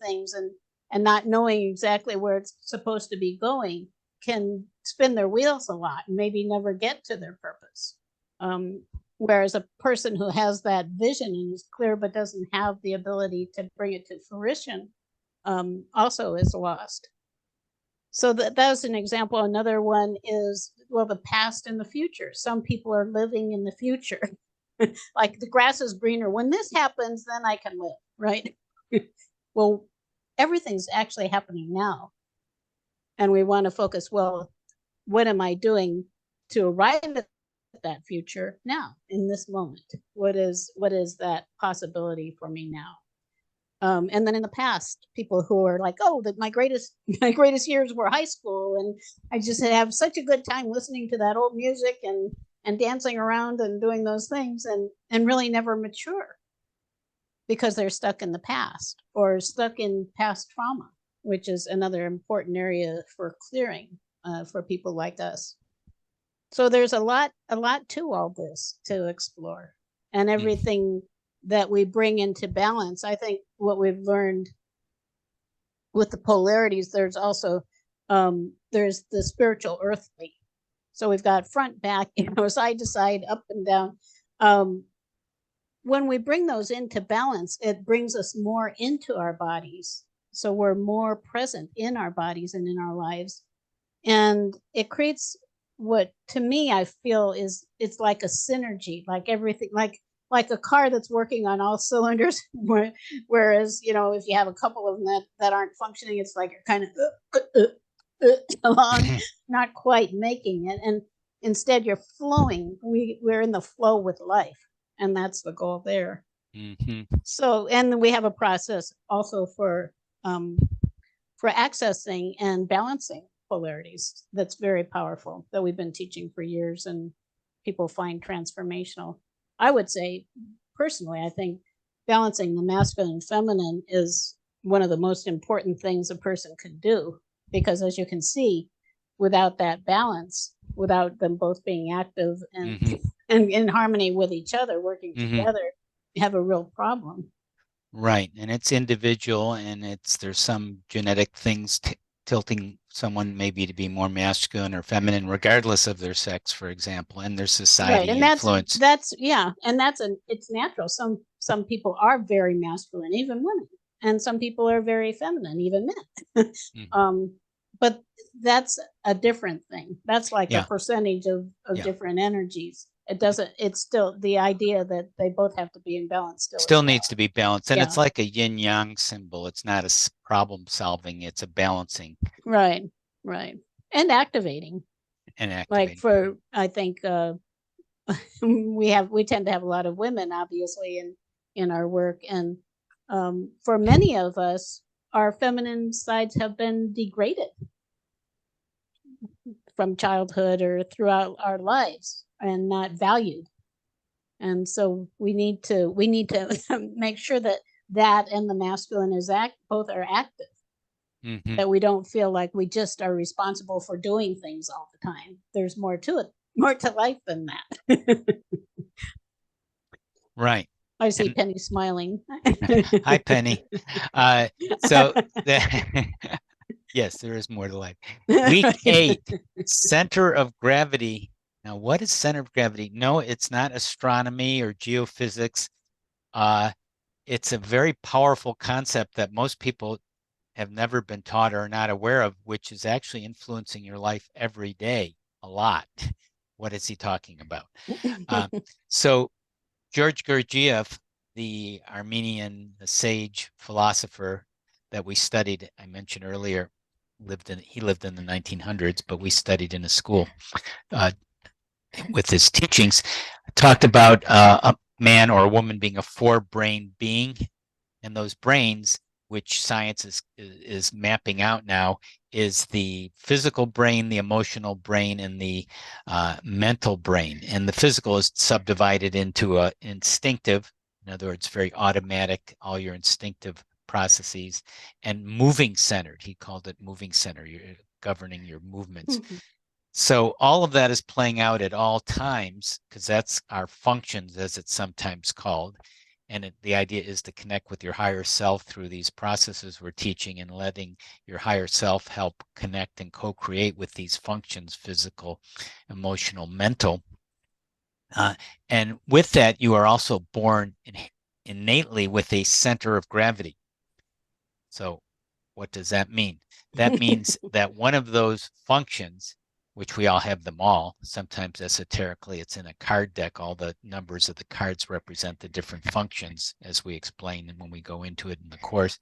things, and not knowing exactly where it's supposed to be going, can spin their wheels a lot and maybe never get to their purpose. Whereas a person who has that vision and is clear but doesn't have the ability to bring it to fruition, also is lost. So that was an example. Another one is, well, the past and the future. Some people are living in the future. Like the grass is greener. When this happens, then I can live, right? Well, everything's actually happening now. And we want to focus, well, what am I doing to arrive at that future now in this moment? What is that possibility for me now? And then in the past, people who are like, oh, that my greatest years were high school, and I just have such a good time listening to that old music and dancing around and doing those things, and really never mature because they're stuck in the past or stuck in past trauma, which is another important area for clearing for people like us. So there's a lot to all this to explore, and everything that we bring into balance. I think what we've learned with the polarities, there's also there's the spiritual earthly. So we've got front, back, side to side, up and down. When we bring those into balance, it brings us more into our bodies. So we're more present in our bodies and in our lives. And it creates what, to me, I feel is, it's like a synergy, like everything, like a car that's working on all cylinders. Whereas, if you have a couple of them that aren't functioning, it's like you're kind of along, not quite making it. And instead you're flowing. We're in the flow with life. And that's the goal there. So, and we have a process also for accessing and balancing polarities that's very powerful, that we've been teaching for years and people find transformational. I would say, personally, I think balancing the masculine and feminine is one of the most important things a person can do, because as you can see, without that balance, without them both being active and in harmony with each other, working together, you have a real problem. Right. And it's individual, and there's some genetic things tilting someone maybe to be more masculine or feminine, regardless of their sex, for example, and their society and influence. It's natural. Some people are very masculine, even women, and some people are very feminine, even men. But that's a different thing. That's like a percentage of different energies. It's still the idea that they both have to be in balance still needs to be balanced. And it's like a yin yang symbol. It's not a problem solving, it's a balancing. Right. And activating. Like I think we tend to have a lot of women, obviously, in our work. And for many of us, our feminine sides have been degraded from childhood or throughout our lives and not valued. And so we need to make sure that and the masculine both are active. That we don't feel like we just are responsible for doing things all the time. There's more to it, more to life than that. Right. I see Penny smiling. Hi, Penny. So yes, there is more to life. Week 8, center of gravity. Now, what is center of gravity? No, it's not astronomy or geophysics. It's a very powerful concept that most people have never been taught or are not aware of, which is actually influencing your life every day a lot. What is he talking about? So George Gurdjieff, the Armenian sage philosopher that we studied, I mentioned earlier, he lived in the 1900s, but we studied in a school with his teachings, talked about a man or a woman being a 4-brain being, and those brains, which science is mapping out now, is the physical brain, the emotional brain, and the mental brain. And the physical is subdivided into a instinctive, in other words, very automatic, all your instinctive processes, and moving centered. He called it moving center. You're governing your movements. So all of that is playing out at all times, because that's our functions, as it's sometimes called. And the idea is to connect with your higher self through these processes we're teaching, and letting your higher self help connect and co-create with these functions: physical, emotional, mental. And with that, you are also born innately with a center of gravity. So what does that mean? that means that one of those functions, which we all have them all, sometimes esoterically, it's in a card deck. All the numbers of the cards represent the different functions, as we explain when we go into it in the course.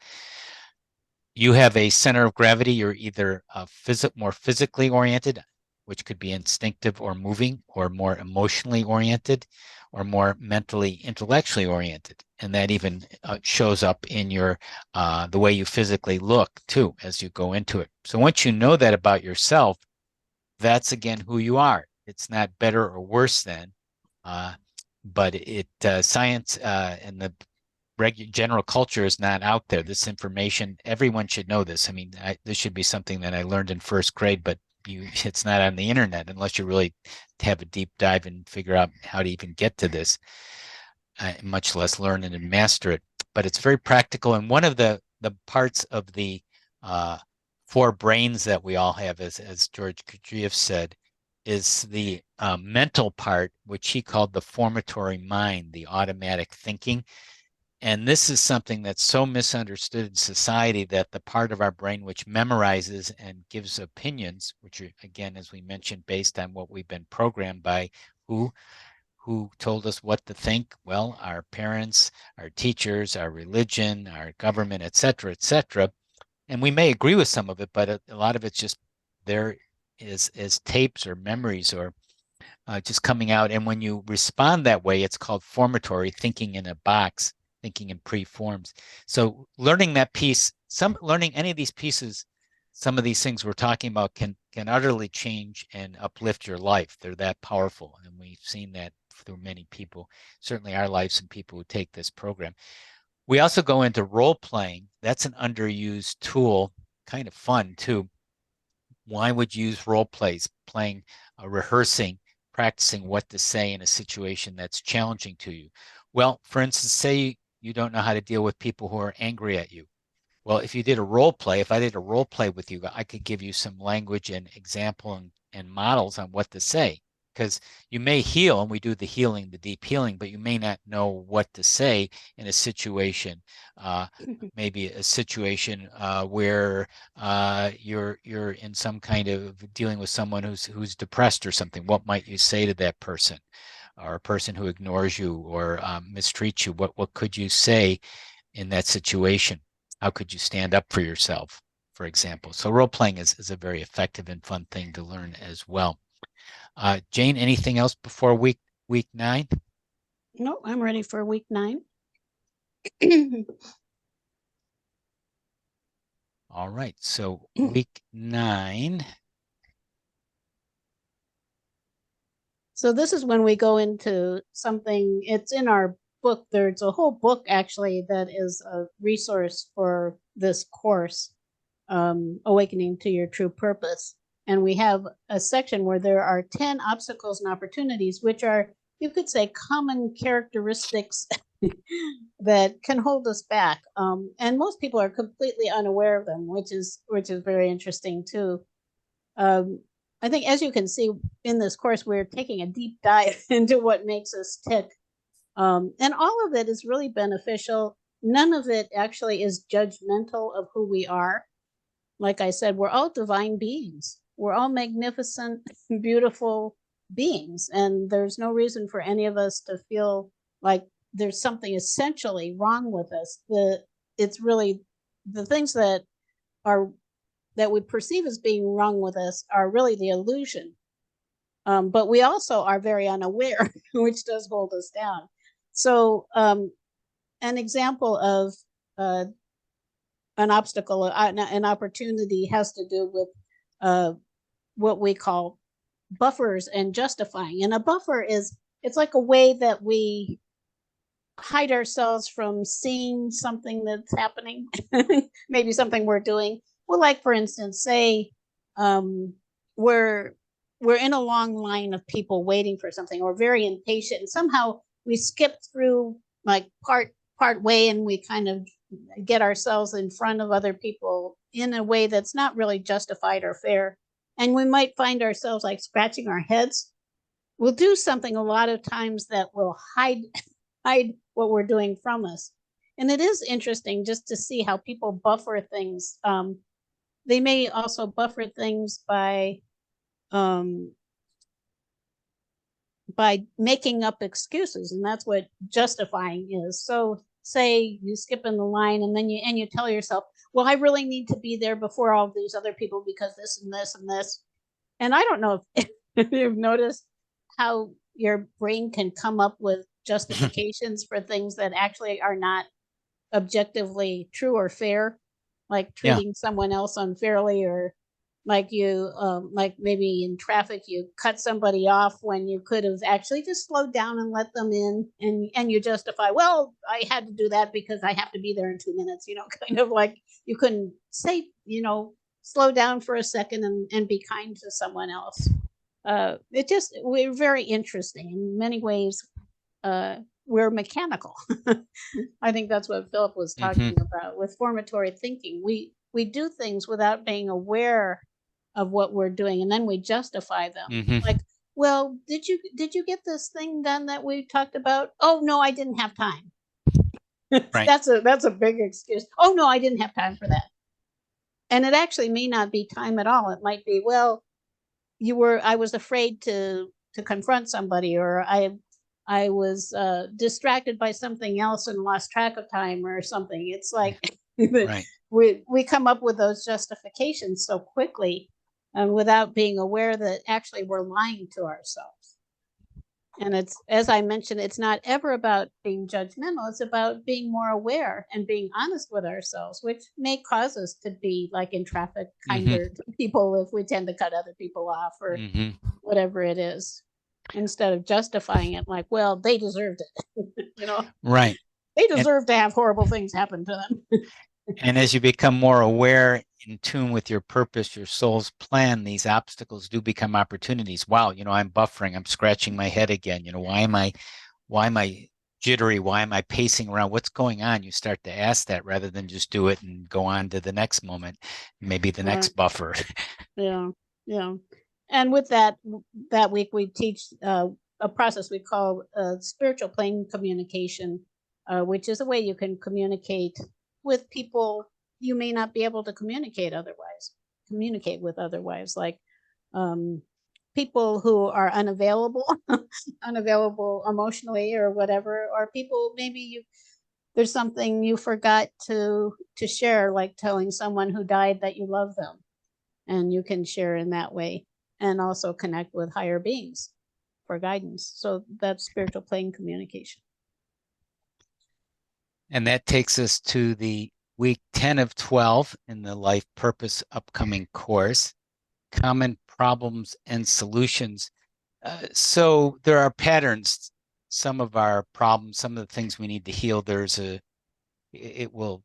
You have a center of gravity. You're either more physically oriented, which could be instinctive or moving, or more emotionally oriented, or more mentally, intellectually oriented. And that even shows up in your the way you physically look too as you go into it. So once you know that about yourself, that's again who you are. It's not better or worse than, but science and the general culture is not out there. This information, everyone should know this. I mean, this should be something that I learned in first grade, but it's not on the internet unless you really have a deep dive and figure out how to even get to this, much less learn it and master it. But it's very practical. And one of the parts of the four brains that we all have, as George Kudryavtsev said, is the mental part, which he called the formatory mind, the automatic thinking. And this is something that's so misunderstood in society, that the part of our brain which memorizes and gives opinions, which are, again, as we mentioned, based on what we've been programmed by, who told us what to think? Well, our parents, our teachers, our religion, our government, et cetera, et cetera. And we may agree with some of it, but a lot of it's just there is tapes or memories or just coming out. And when you respond that way, it's called formatory thinking in a box, thinking in pre-forms. So learning that piece, learning any of these pieces, some of these things we're talking about can utterly change and uplift your life. They're that powerful. And we've seen that through many people, certainly our lives and people who take this program. We also go into role playing. That's an underused tool, kind of fun too. Why would you use role plays, playing, rehearsing, practicing what to say in a situation that's challenging to you? Well, for instance, say you don't know how to deal with people who are angry at you. Well, if I did a role play with you, I could give you some language and example and models on what to say. Because you may heal, and we do the healing, the deep healing, but you may not know what to say in a situation. Maybe a situation where you're in some kind of dealing with someone who's depressed or something. What might you say to that person, or a person who ignores you or mistreats you? What could you say in that situation? How could you stand up for yourself, for example? So role playing is a very effective and fun thing to learn as well. Jane, anything else before week 9? No, I'm ready for week 9. All right, so week 9. So this is when we go into something, it's in our book. There's a whole book actually that is a resource for this course, Awakening to Your True Purpose. And we have a section where there are 10 obstacles and opportunities, which are, you could say, common characteristics that can hold us back. And most people are completely unaware of them, which is very interesting too. I think, as you can see in this course, we're taking a deep dive into what makes us tick. And all of it is really beneficial. None of it actually is judgmental of who we are. Like I said, we're all divine beings. We're all magnificent, beautiful beings. And there's no reason for any of us to feel like there's something essentially wrong with us. It's really the things that we perceive as being wrong with us are really the illusion. But we also are very unaware, which does hold us down. So an example of an obstacle, an opportunity, has to do with what we call buffers and justifying. And a buffer it's like a way that we hide ourselves from seeing something that's happening, maybe something we're doing. Well, like for instance, say we're in a long line of people waiting for something, or very impatient, and somehow we skip through like part way, and we kind of get ourselves in front of other people in a way that's not really justified or fair. And we might find ourselves like scratching our heads. We'll do something a lot of times that will hide what we're doing from us. And it is interesting just to see how people buffer things. they may also buffer things by making up excuses, and that's what justifying is. So say you skip in the line and then you tell yourself, well, I really need to be there before all these other people because this and this and this. And I don't know if you've noticed how your brain can come up with justifications for things that actually are not objectively true or fair, like treating someone else unfairly, or like you like maybe in traffic you cut somebody off when you could have actually just slowed down and let them in, and you justify, well, I had to do that because I have to be there in 2 minutes, kind of like you couldn't say, slow down for a second and be kind to someone else. We're very interesting in many ways. We're mechanical. I think that's what Philip was talking about with formatory thinking. We do things without being aware of what we're doing, and then we justify them. Like, well, did you get this thing done that we talked about? Oh no, I didn't have time. Right. That's a big excuse. Oh no, I didn't have time for that. And it actually may not be time at all. It might be, well, I was afraid to confront somebody, or I was distracted by something else and lost track of time or something. It's like right. we come up with those justifications so quickly, and without being aware that actually we're lying to ourselves. And it's, as I mentioned, it's not ever about being judgmental. It's about being more aware and being honest with ourselves, which may cause us to be, like in traffic, kinder to people if we tend to cut other people off or whatever it is, instead of justifying it like, well, they deserved it. Right. They deserve to have horrible things happen to them. And as you become more aware, in tune with your purpose, your soul's plan, these obstacles do become opportunities. Wow, I'm buffering, I'm scratching my head again. Why am I jittery? Why am I pacing around? What's going on? You start to ask that rather than just do it and go on to the next moment, maybe the next buffer. Yeah. And with that week, we teach a process we call spiritual plane communication, which is a way you can communicate with people you may not be able to communicate with otherwise, like people who are unavailable emotionally or whatever, or people maybe there's something you forgot to share, like telling someone who died that you love them, and you can share in that way and also connect with higher beings for guidance. So that's spiritual plane communication. And that takes us to the week 10 of 12 in the Life Purpose upcoming course, Common Problems and Solutions. So there are patterns. Some of our problems, some of the things we need to heal, it will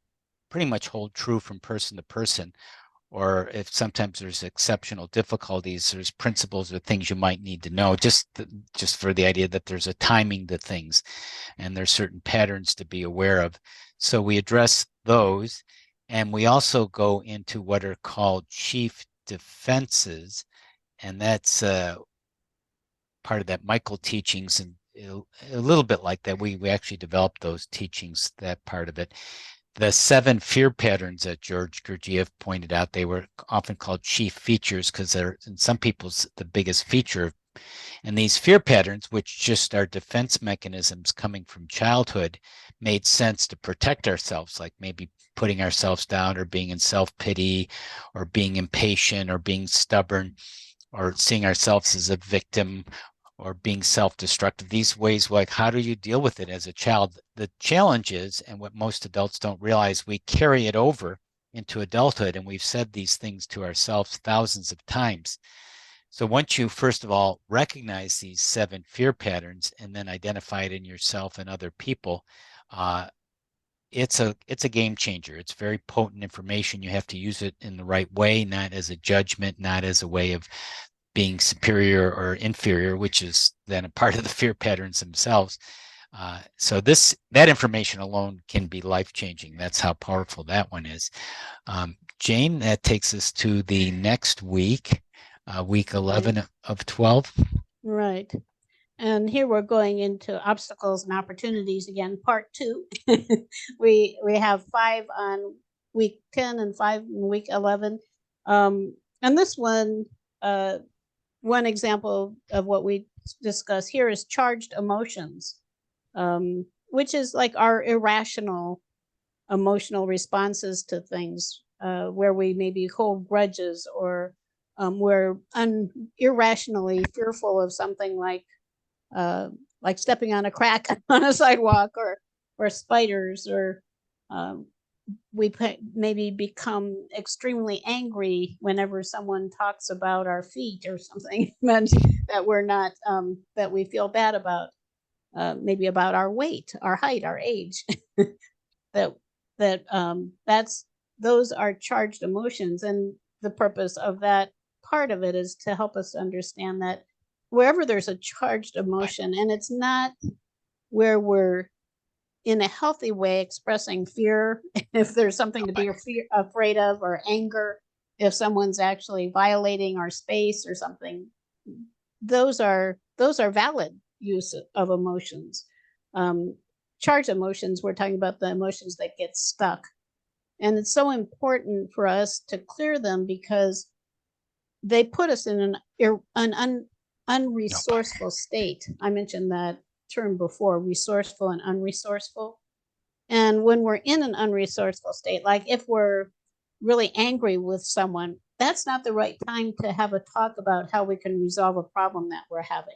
pretty much hold true from person to person. Or if sometimes there's exceptional difficulties, there's principles or things you might need to know, just for the idea that there's a timing to things and there's certain patterns to be aware of. So we address those, and we also go into what are called chief defenses, and that's part of that Michael teachings, and a little bit like that. We actually developed those teachings, that part of it. The 7 fear patterns that George Gurdjieff pointed out, they were often called chief features because they're, in some people's, the biggest feature. And these fear patterns, which just are defense mechanisms coming from childhood, made sense to protect ourselves, like maybe putting ourselves down or being in self-pity or being impatient or being stubborn or seeing ourselves as a victim or being self-destructive. These ways, like, how do you deal with it as a child? The challenge is, and what most adults don't realize, we carry it over into adulthood, and we've said these things to ourselves thousands of times. So once you, first of all, recognize these 7 fear patterns and then identify it in yourself and other people, it's a game changer. It's very potent information. You have to use it in the right way, not as a judgment, not as a way of being superior or inferior, which is then a part of the fear patterns themselves. So that information alone can be life-changing. That's how powerful that one is. Jane, that takes us to the next week, week 11 of 12. Right. And here we're going into obstacles and opportunities again, part 2. we have 5 on week 10 and 5 in week 11. And this one example of what we discuss here is charged emotions, which is like our irrational emotional responses to things, where we maybe hold grudges, or we're irrationally fearful of something like stepping on a crack on a sidewalk, or spiders, or we maybe become extremely angry whenever someone talks about our feet or something that we're not, that we feel bad about, maybe about our weight, our height, our age. That's those are charged emotions, and the purpose of that part of it is to help us understand that wherever there's a charged emotion, and it's not where we're in a healthy way expressing fear, if there's something to be afraid of, or anger, if someone's actually violating our space or something, those are valid use of emotions. Charged emotions, we're talking about the emotions that get stuck, and it's so important for us to clear them because they put us in an unresourceful state. I mentioned that term before, resourceful and unresourceful. And when we're in an unresourceful state, like if we're really angry with someone, that's not the right time to have a talk about how we can resolve a problem that we're having.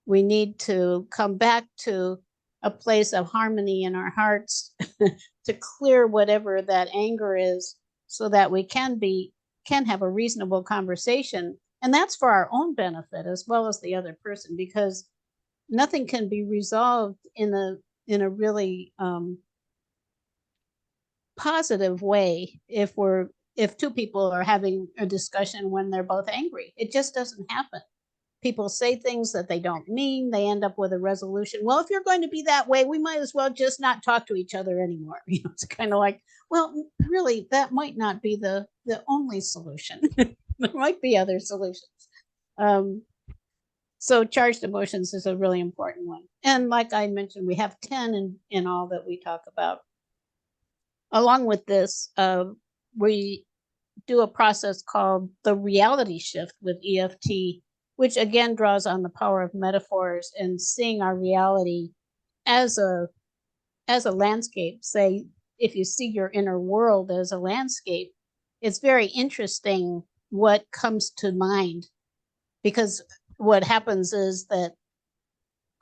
We need to come back to a place of harmony in our hearts to clear whatever that anger is, so that we can have a reasonable conversation. And that's for our own benefit as well as the other person, because nothing can be resolved in a really positive way if two people are having a discussion when they're both angry. It just doesn't happen. People say things that they don't mean. They end up with a resolution. Well, if you're going to be that way, we might as well just not talk to each other anymore. It's kind of like, well, really, that might not be the only solution. There might be other solutions. So charged emotions is a really important one. And like I mentioned, we have 10 in all that we talk about. Along with this, we do a process called the reality shift with EFT, which again draws on the power of metaphors and seeing our reality as a landscape. Say, if you see your inner world as a landscape, it's very interesting what comes to mind, because what happens is that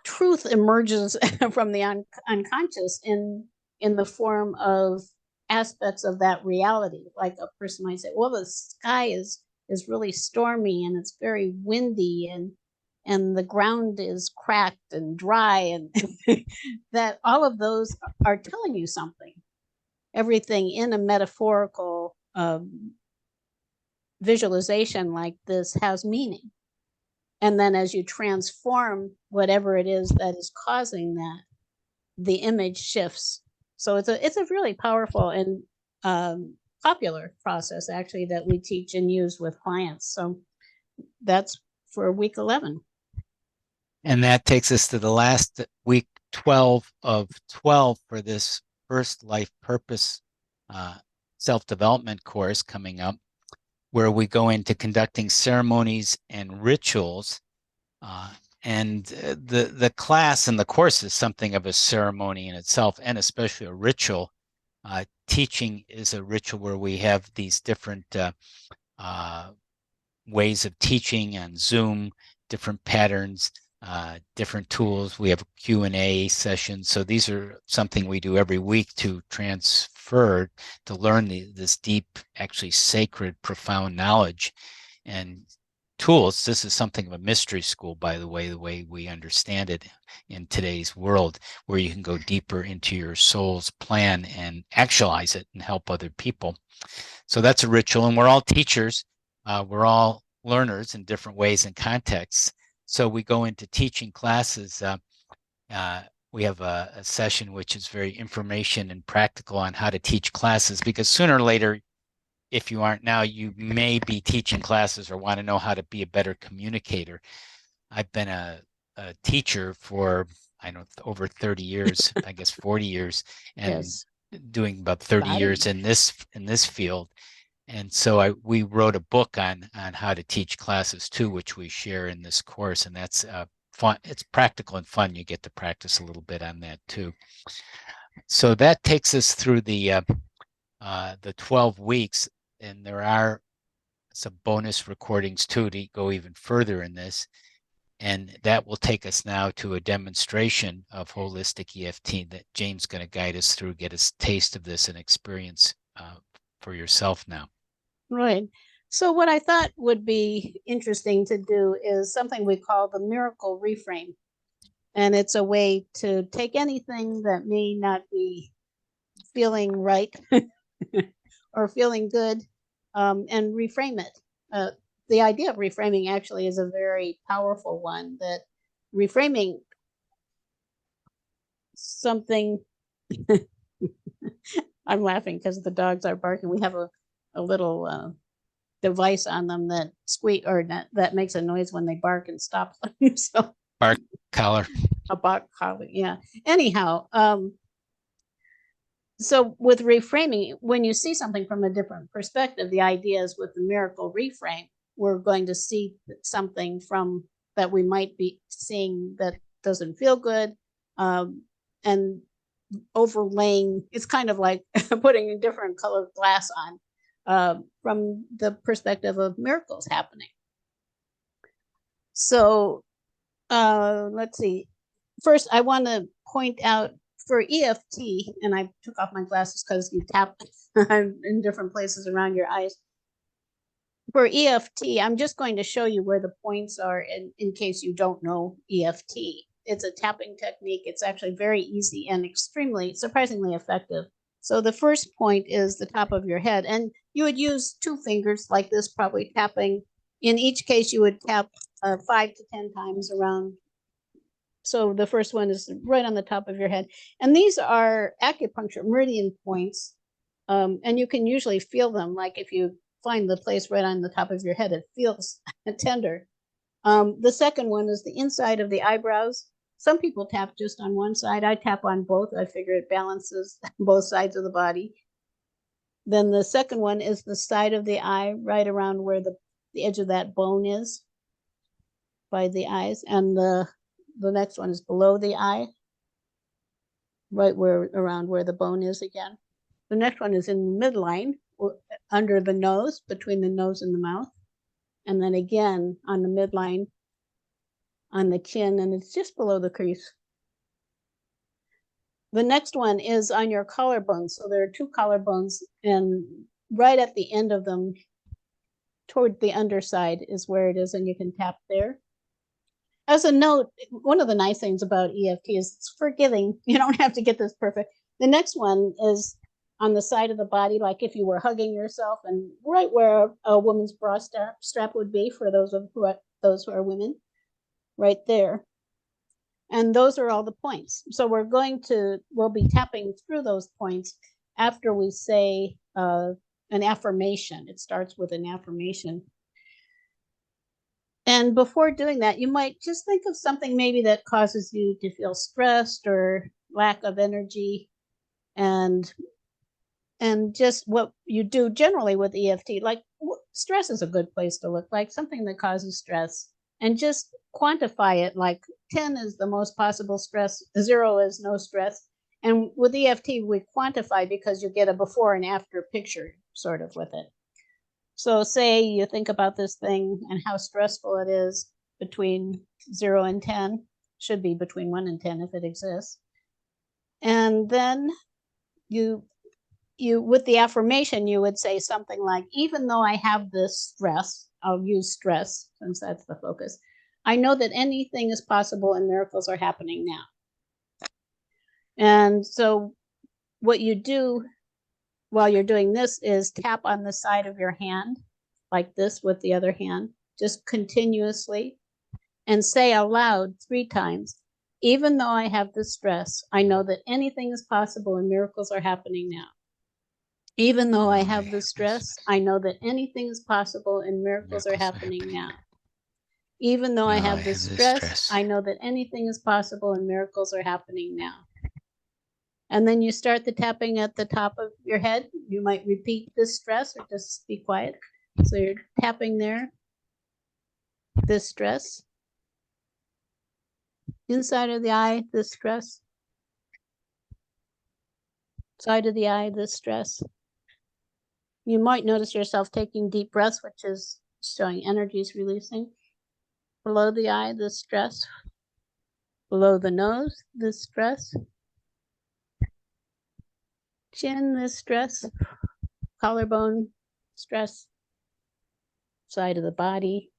truth emerges from the unconscious in the form of aspects of that reality. Like a person might say, well, the sky is really stormy, and it's very windy, and the ground is cracked and dry, and that all of those are telling you something. Everything in a metaphorical visualization like this has meaning. And then as you transform whatever it is that is causing that, the image shifts. So it's a really powerful and popular process, actually, that we teach and use with clients. So that's for week 11. And that takes us to the last week 12 of 12 for this first life purpose self-development course coming up, where we go into conducting ceremonies and rituals. And the class and the course is something of a ceremony in itself, and especially a ritual. Teaching is a ritual where we have these different ways of teaching on Zoom, different patterns, different tools. We have Q&A sessions. So these are something we do every week to transfer, to learn this deep, actually sacred, profound knowledge and tools. This is something of a mystery school, by the way we understand it in today's world, where you can go deeper into your soul's plan and actualize it and help other people. So that's a ritual, and we're all teachers. We're all learners in different ways and contexts. So we go into teaching classes. We have a session which is very information and practical on how to teach classes, because sooner or later, if you aren't now, you may be teaching classes or want to know how to be a better communicator. I've been a teacher for, I don't know, over 30 years, I guess 40 years, and Yes. doing about 30 years in this field. And so we wrote a book on how to teach classes too, which we share in this course, and that's fun. It's practical and fun. You get to practice a little bit on that too. So that takes us through the 12 weeks, and there are some bonus recordings too to go even further in this. And that will take us now to a demonstration of holistic EFT that Jane's going to guide us through, get a taste of this and experience for yourself now. Right. So what I thought would be interesting to do is something we call the miracle reframe. And it's a way to take anything that may not be feeling right or feeling good and reframe it. The idea of reframing actually is a very powerful one, that reframing something I'm laughing because the dogs are barking. We have a little device on them that squeak or that makes a noise when they bark and stops them. So bark collar. A bark collar, yeah. Anyhow, so with reframing, when you see something from a different perspective, the idea is with the miracle reframe, we're going to see something from that we might be seeing that doesn't feel good, and overlaying. It's kind of like putting a different colored glass on from the perspective of miracles happening. So let's see. First, I want to point out for EFT, and I took off my glasses because you tap in different places around your eyes. For EFT, I'm just going to show you where the points are in case you don't know EFT. It's a tapping technique. It's actually very easy and surprisingly effective. So the first point is the top of your head, and you would use 2 fingers like this, probably tapping. In each case, you would tap 5 to 10 times around. So the first one is right on the top of your head. And these are acupuncture meridian points. And you can usually feel them. Like if you find the place right on the top of your head, it feels tender. The second one is the inside of the eyebrows. Some people tap just on one side. I tap on both. I figure it balances both sides of the body. Then the second one is the side of the eye, right around where the edge of that bone is by the eyes. And the next one is below the eye, right around where the bone is again. The next one is in the midline, under the nose, between the nose and the mouth. And then again on the midline, on the chin, and it's just below the crease. The next one is on your collarbones. So there are 2 collarbones, and right at the end of them, toward the underside is where it is, and you can tap there. As a note, one of the nice things about EFT is it's forgiving. You don't have to get this perfect. The next one is on the side of the body, like if you were hugging yourself, and right where a woman's bra strap would be for those who are women, right there. And those are all the points. So we'll be tapping through those points after we say an affirmation. It starts with an affirmation. And before doing that, you might just think of something maybe that causes you to feel stressed or lack of energy, and just what you do generally with EFT. Like stress is a good place to look, like something that causes stress, and just quantify it. Like 10 is the most possible stress, 0 is no stress. And with EFT, we quantify because you get a before and after picture sort of with it. So say you think about this thing and how stressful it is between 0 and 10, should be between 1 and 10 if it exists. And then you with the affirmation, you would say something like, even though I have this stress, I'll use stress since that's the focus, I know that anything is possible and miracles are happening now. And so what you do while you're doing this is tap on the side of your hand like this with the other hand, just continuously, and say aloud 3 times, even though I have this stress, I know that anything is possible and miracles are happening now. Even though I have this stress, I know that anything is possible and miracles are happening now. Even though I have this stress, I know that anything is possible and miracles are happening now. And then you start the tapping at the top of your head. You might repeat this stress or just be quiet. So you're tapping there, this stress. Inside of the eye, this stress. Side of the eye, this stress. You might notice yourself taking deep breaths, which is showing energies releasing. Below the eye, this stress. Below the nose, this stress. Chin, this stress. Collarbone, stress. Side of the body,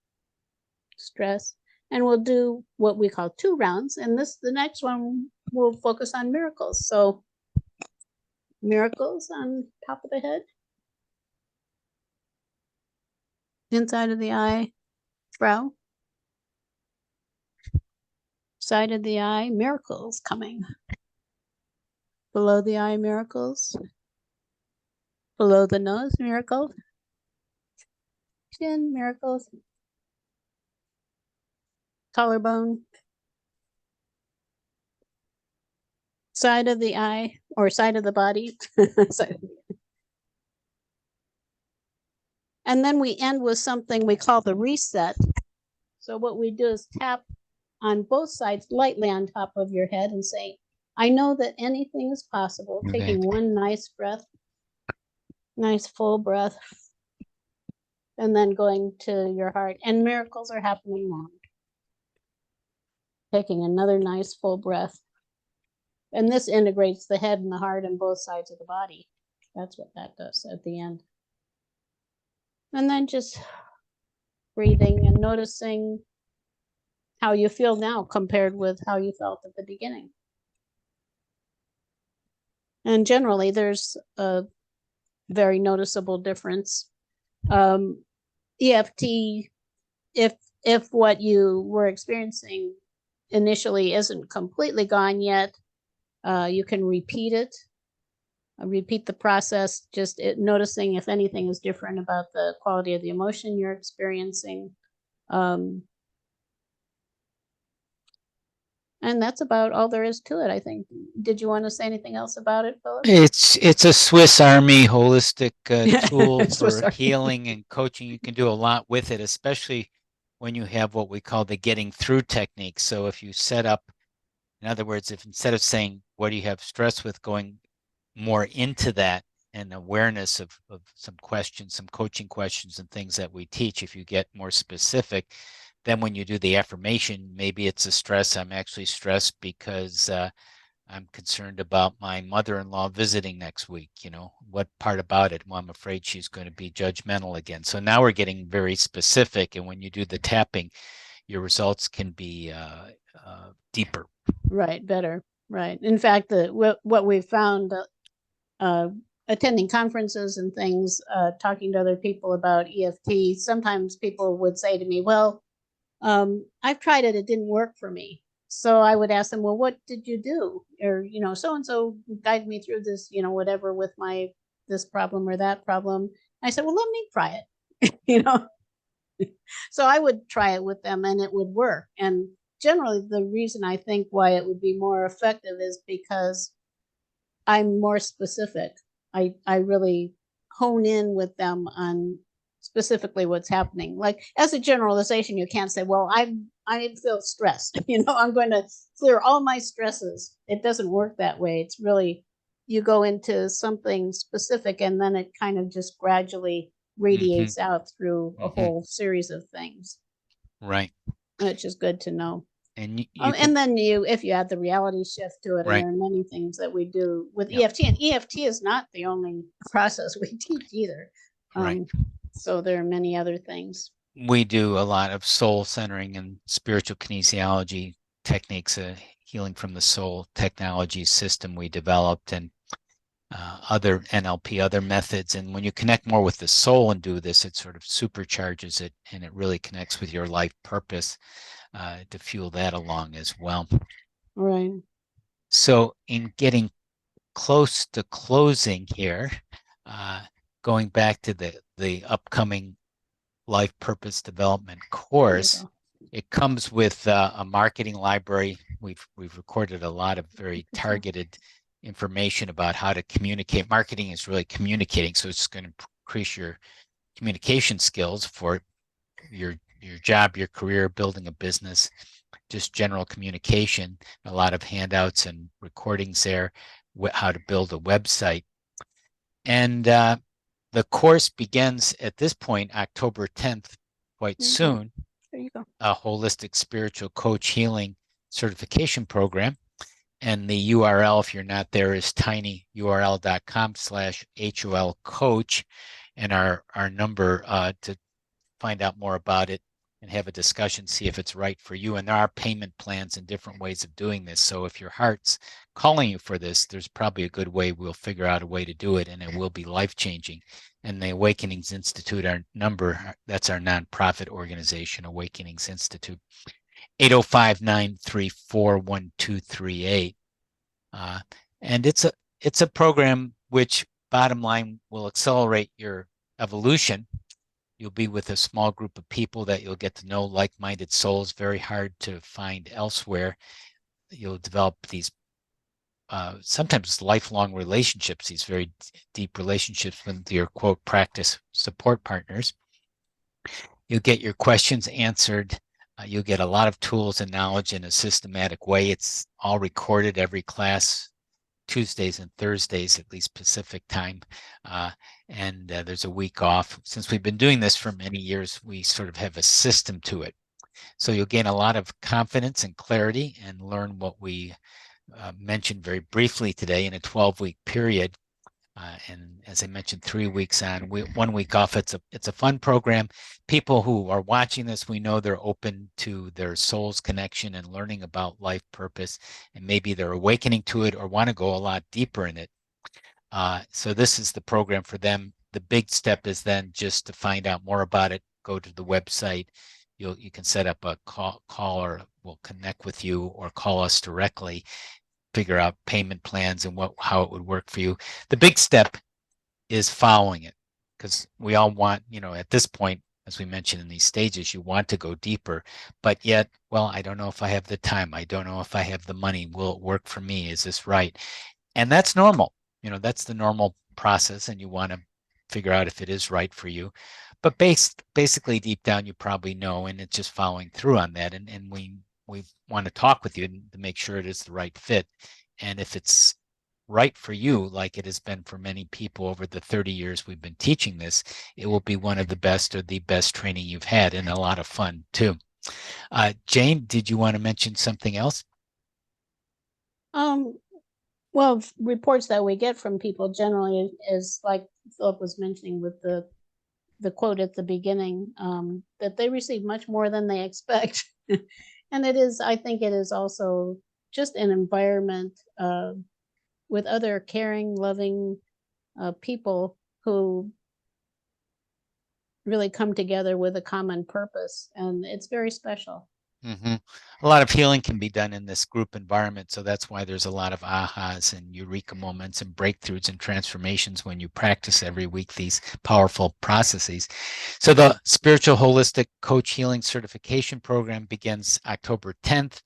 stress. And we'll do what we call 2 rounds. And the next one will focus on miracles. So miracles on top of the head. Inside of the eye, brow. Side of the eye, miracles coming. Below the eye, miracles. Below the nose, miracles. Chin, miracles. Collarbone. Side of the eye, or side of the body. And then we end with something we call the reset. So what we do is tap on both sides lightly on top of your head and say, I know that anything is possible. Okay. Taking one nice breath, nice full breath, and then going to your heart. And miracles are happening now. Taking another nice full breath. And this integrates the head and the heart and both sides of the body. That's what that does at the end. And then just breathing and noticing how you feel now compared with how you felt at the beginning. And generally, there's a very noticeable difference. EFT, if what you were experiencing initially isn't completely gone yet, you can repeat it. Repeat the process, just noticing if anything is different about the quality of the emotion you're experiencing. And that's about all there is to it, I think. Did you want to say anything else about it, Philip? It's a Swiss Army holistic tool Swiss for Army. healing and coaching. You can do a lot with it, especially when you have what we call the getting through technique. So if you set up, in other words, if instead of saying, what do you have stress with, going more into that and awareness of some questions, some coaching questions and things that we teach, if you get more specific, then when you do the affirmation, maybe it's a stress. I'm actually stressed because I'm concerned about my mother-in-law visiting next week. You know, what part about it? Well, I'm afraid she's going to be judgmental again. So now we're getting very specific. And when you do the tapping, your results can be deeper. Right, better. Right. In fact, what we've found attending conferences and things, talking to other people about EFT, sometimes people would say to me, well, I've tried it, it didn't work for me. So I would ask them, well, what did you do? Or, so-and-so guided me through this, whatever with this problem or that problem. I said, well, let me try it, So I would try it with them and it would work. And generally the reason I think why it would be more effective is because I'm more specific. I really hone in with them on specifically what's happening. Like as a generalization, you can't say, well, I feel stressed. I'm going to clear all my stresses. It doesn't work that way. It's really, you go into something specific and then it kind of just gradually radiates out through a whole series of things. Right. Which is good to know. And and then if you add the reality shift to it, right. and there are many things that we do with EFT, and EFT is not the only process we teach either. Right. So there are many other things. We do a lot of soul centering and spiritual kinesiology techniques, healing from the soul technology system we developed, and other NLP, other methods. And when you connect more with the soul and do this, it sort of supercharges it, and it really connects with your life purpose to fuel that along as well. Right. So in getting close to closing here, going back to the upcoming life purpose development course, it comes with a marketing library. We've recorded a lot of very targeted information about how to communicate. Marketing is really communicating, so it's going to increase your communication skills for your job, your career, building a business, just general communication. A lot of handouts and recordings there, how to build a website. And the course begins at this point, October 10th, quite soon. There you go. A holistic spiritual coach healing certification program. And the URL, if you're not there, is tinyurl.com/HOL coach. And our number to find out more about it and have a discussion, see if it's right for you. And there are payment plans and different ways of doing this. So if your heart's calling you for this, there's probably a good way. We'll figure out a way to do it, and it will be life-changing. And the Awakenings Institute, our number, that's our nonprofit organization, Awakenings Institute, 805-934-1238. And it's a program which, bottom line, will accelerate your evolution. You'll be with a small group of people that you'll get to know, like-minded souls, very hard to find elsewhere. You'll develop these sometimes lifelong relationships, these very deep relationships with your, quote, practice support partners. You'll get your questions answered. You'll get a lot of tools and knowledge in a systematic way. It's all recorded, every class, Tuesdays and Thursdays, at least Pacific time. And there's a week off. Since we've been doing this for many years, we sort of have a system to it. So you'll gain a lot of confidence and clarity and learn what we mentioned very briefly today in a 12-week period. And as I mentioned, 3 weeks on, 1 week off. It's a fun program. People who are watching this, we know they're open to their soul's connection and learning about life purpose, and maybe they're awakening to it or want to go a lot deeper in it. So this is the program for them. The big step is then just to find out more about it. Go to the website. You can set up a call, or we'll connect with you, or call us directly. Figure out payment plans and how it would work for you. The big step is following it, because we all want, at this point, as we mentioned in these stages, you want to go deeper, but yet, well, I don't know if I have the time. I don't know if I have the money. Will it work for me? Is this right? And that's normal. That's the normal process, and you want to figure out if it is right for you. But basically, deep down, you probably know, and it's just following through on that. And we want to talk with you to make sure it is the right fit. And if it's right for you, like it has been for many people over the 30 years we've been teaching this, it will be one of the best or the best training you've had, and a lot of fun too. Jane, did you want to mention something else? Well, reports that we get from people generally is like Philip was mentioning with the quote at the beginning, that they receive much more than they expect. And I think it is also just an environment with other caring, loving people who really come together with a common purpose. And it's very special. Mm-hmm. A lot of healing can be done in this group environment. So that's why there's a lot of ahas and eureka moments and breakthroughs and transformations when you practice every week these powerful processes. So the Spiritual Holistic Coach Healing Certification Program begins October 10th.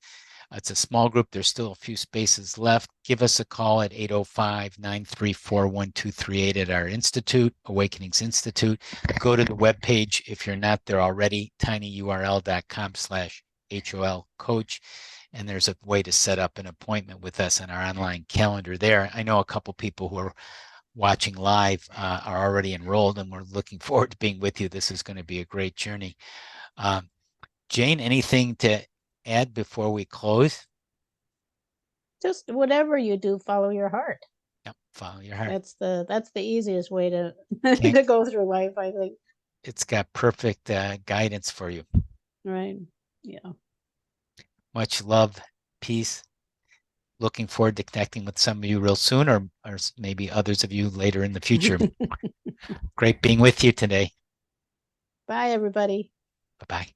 It's a small group. There's still a few spaces left. Give us a call at 805-934-1238 at our institute, Awakenings Institute. Go to the webpage if you're not there already, tinyurl.com/HOL coach. And there's a way to set up an appointment with us on our online calendar there. I know a couple people who are watching live are already enrolled, and we're looking forward to being with you. This is going to be a great journey. Jane, anything to add before we close? Just whatever you do, follow your heart. Yep, follow your heart. That's the easiest way to to go through life, I think. It's got perfect guidance for you. Right. Yeah. Much love, peace. Looking forward to connecting with some of you real soon, or maybe others of you later in the future. Great being with you today. Bye, everybody. Bye-bye.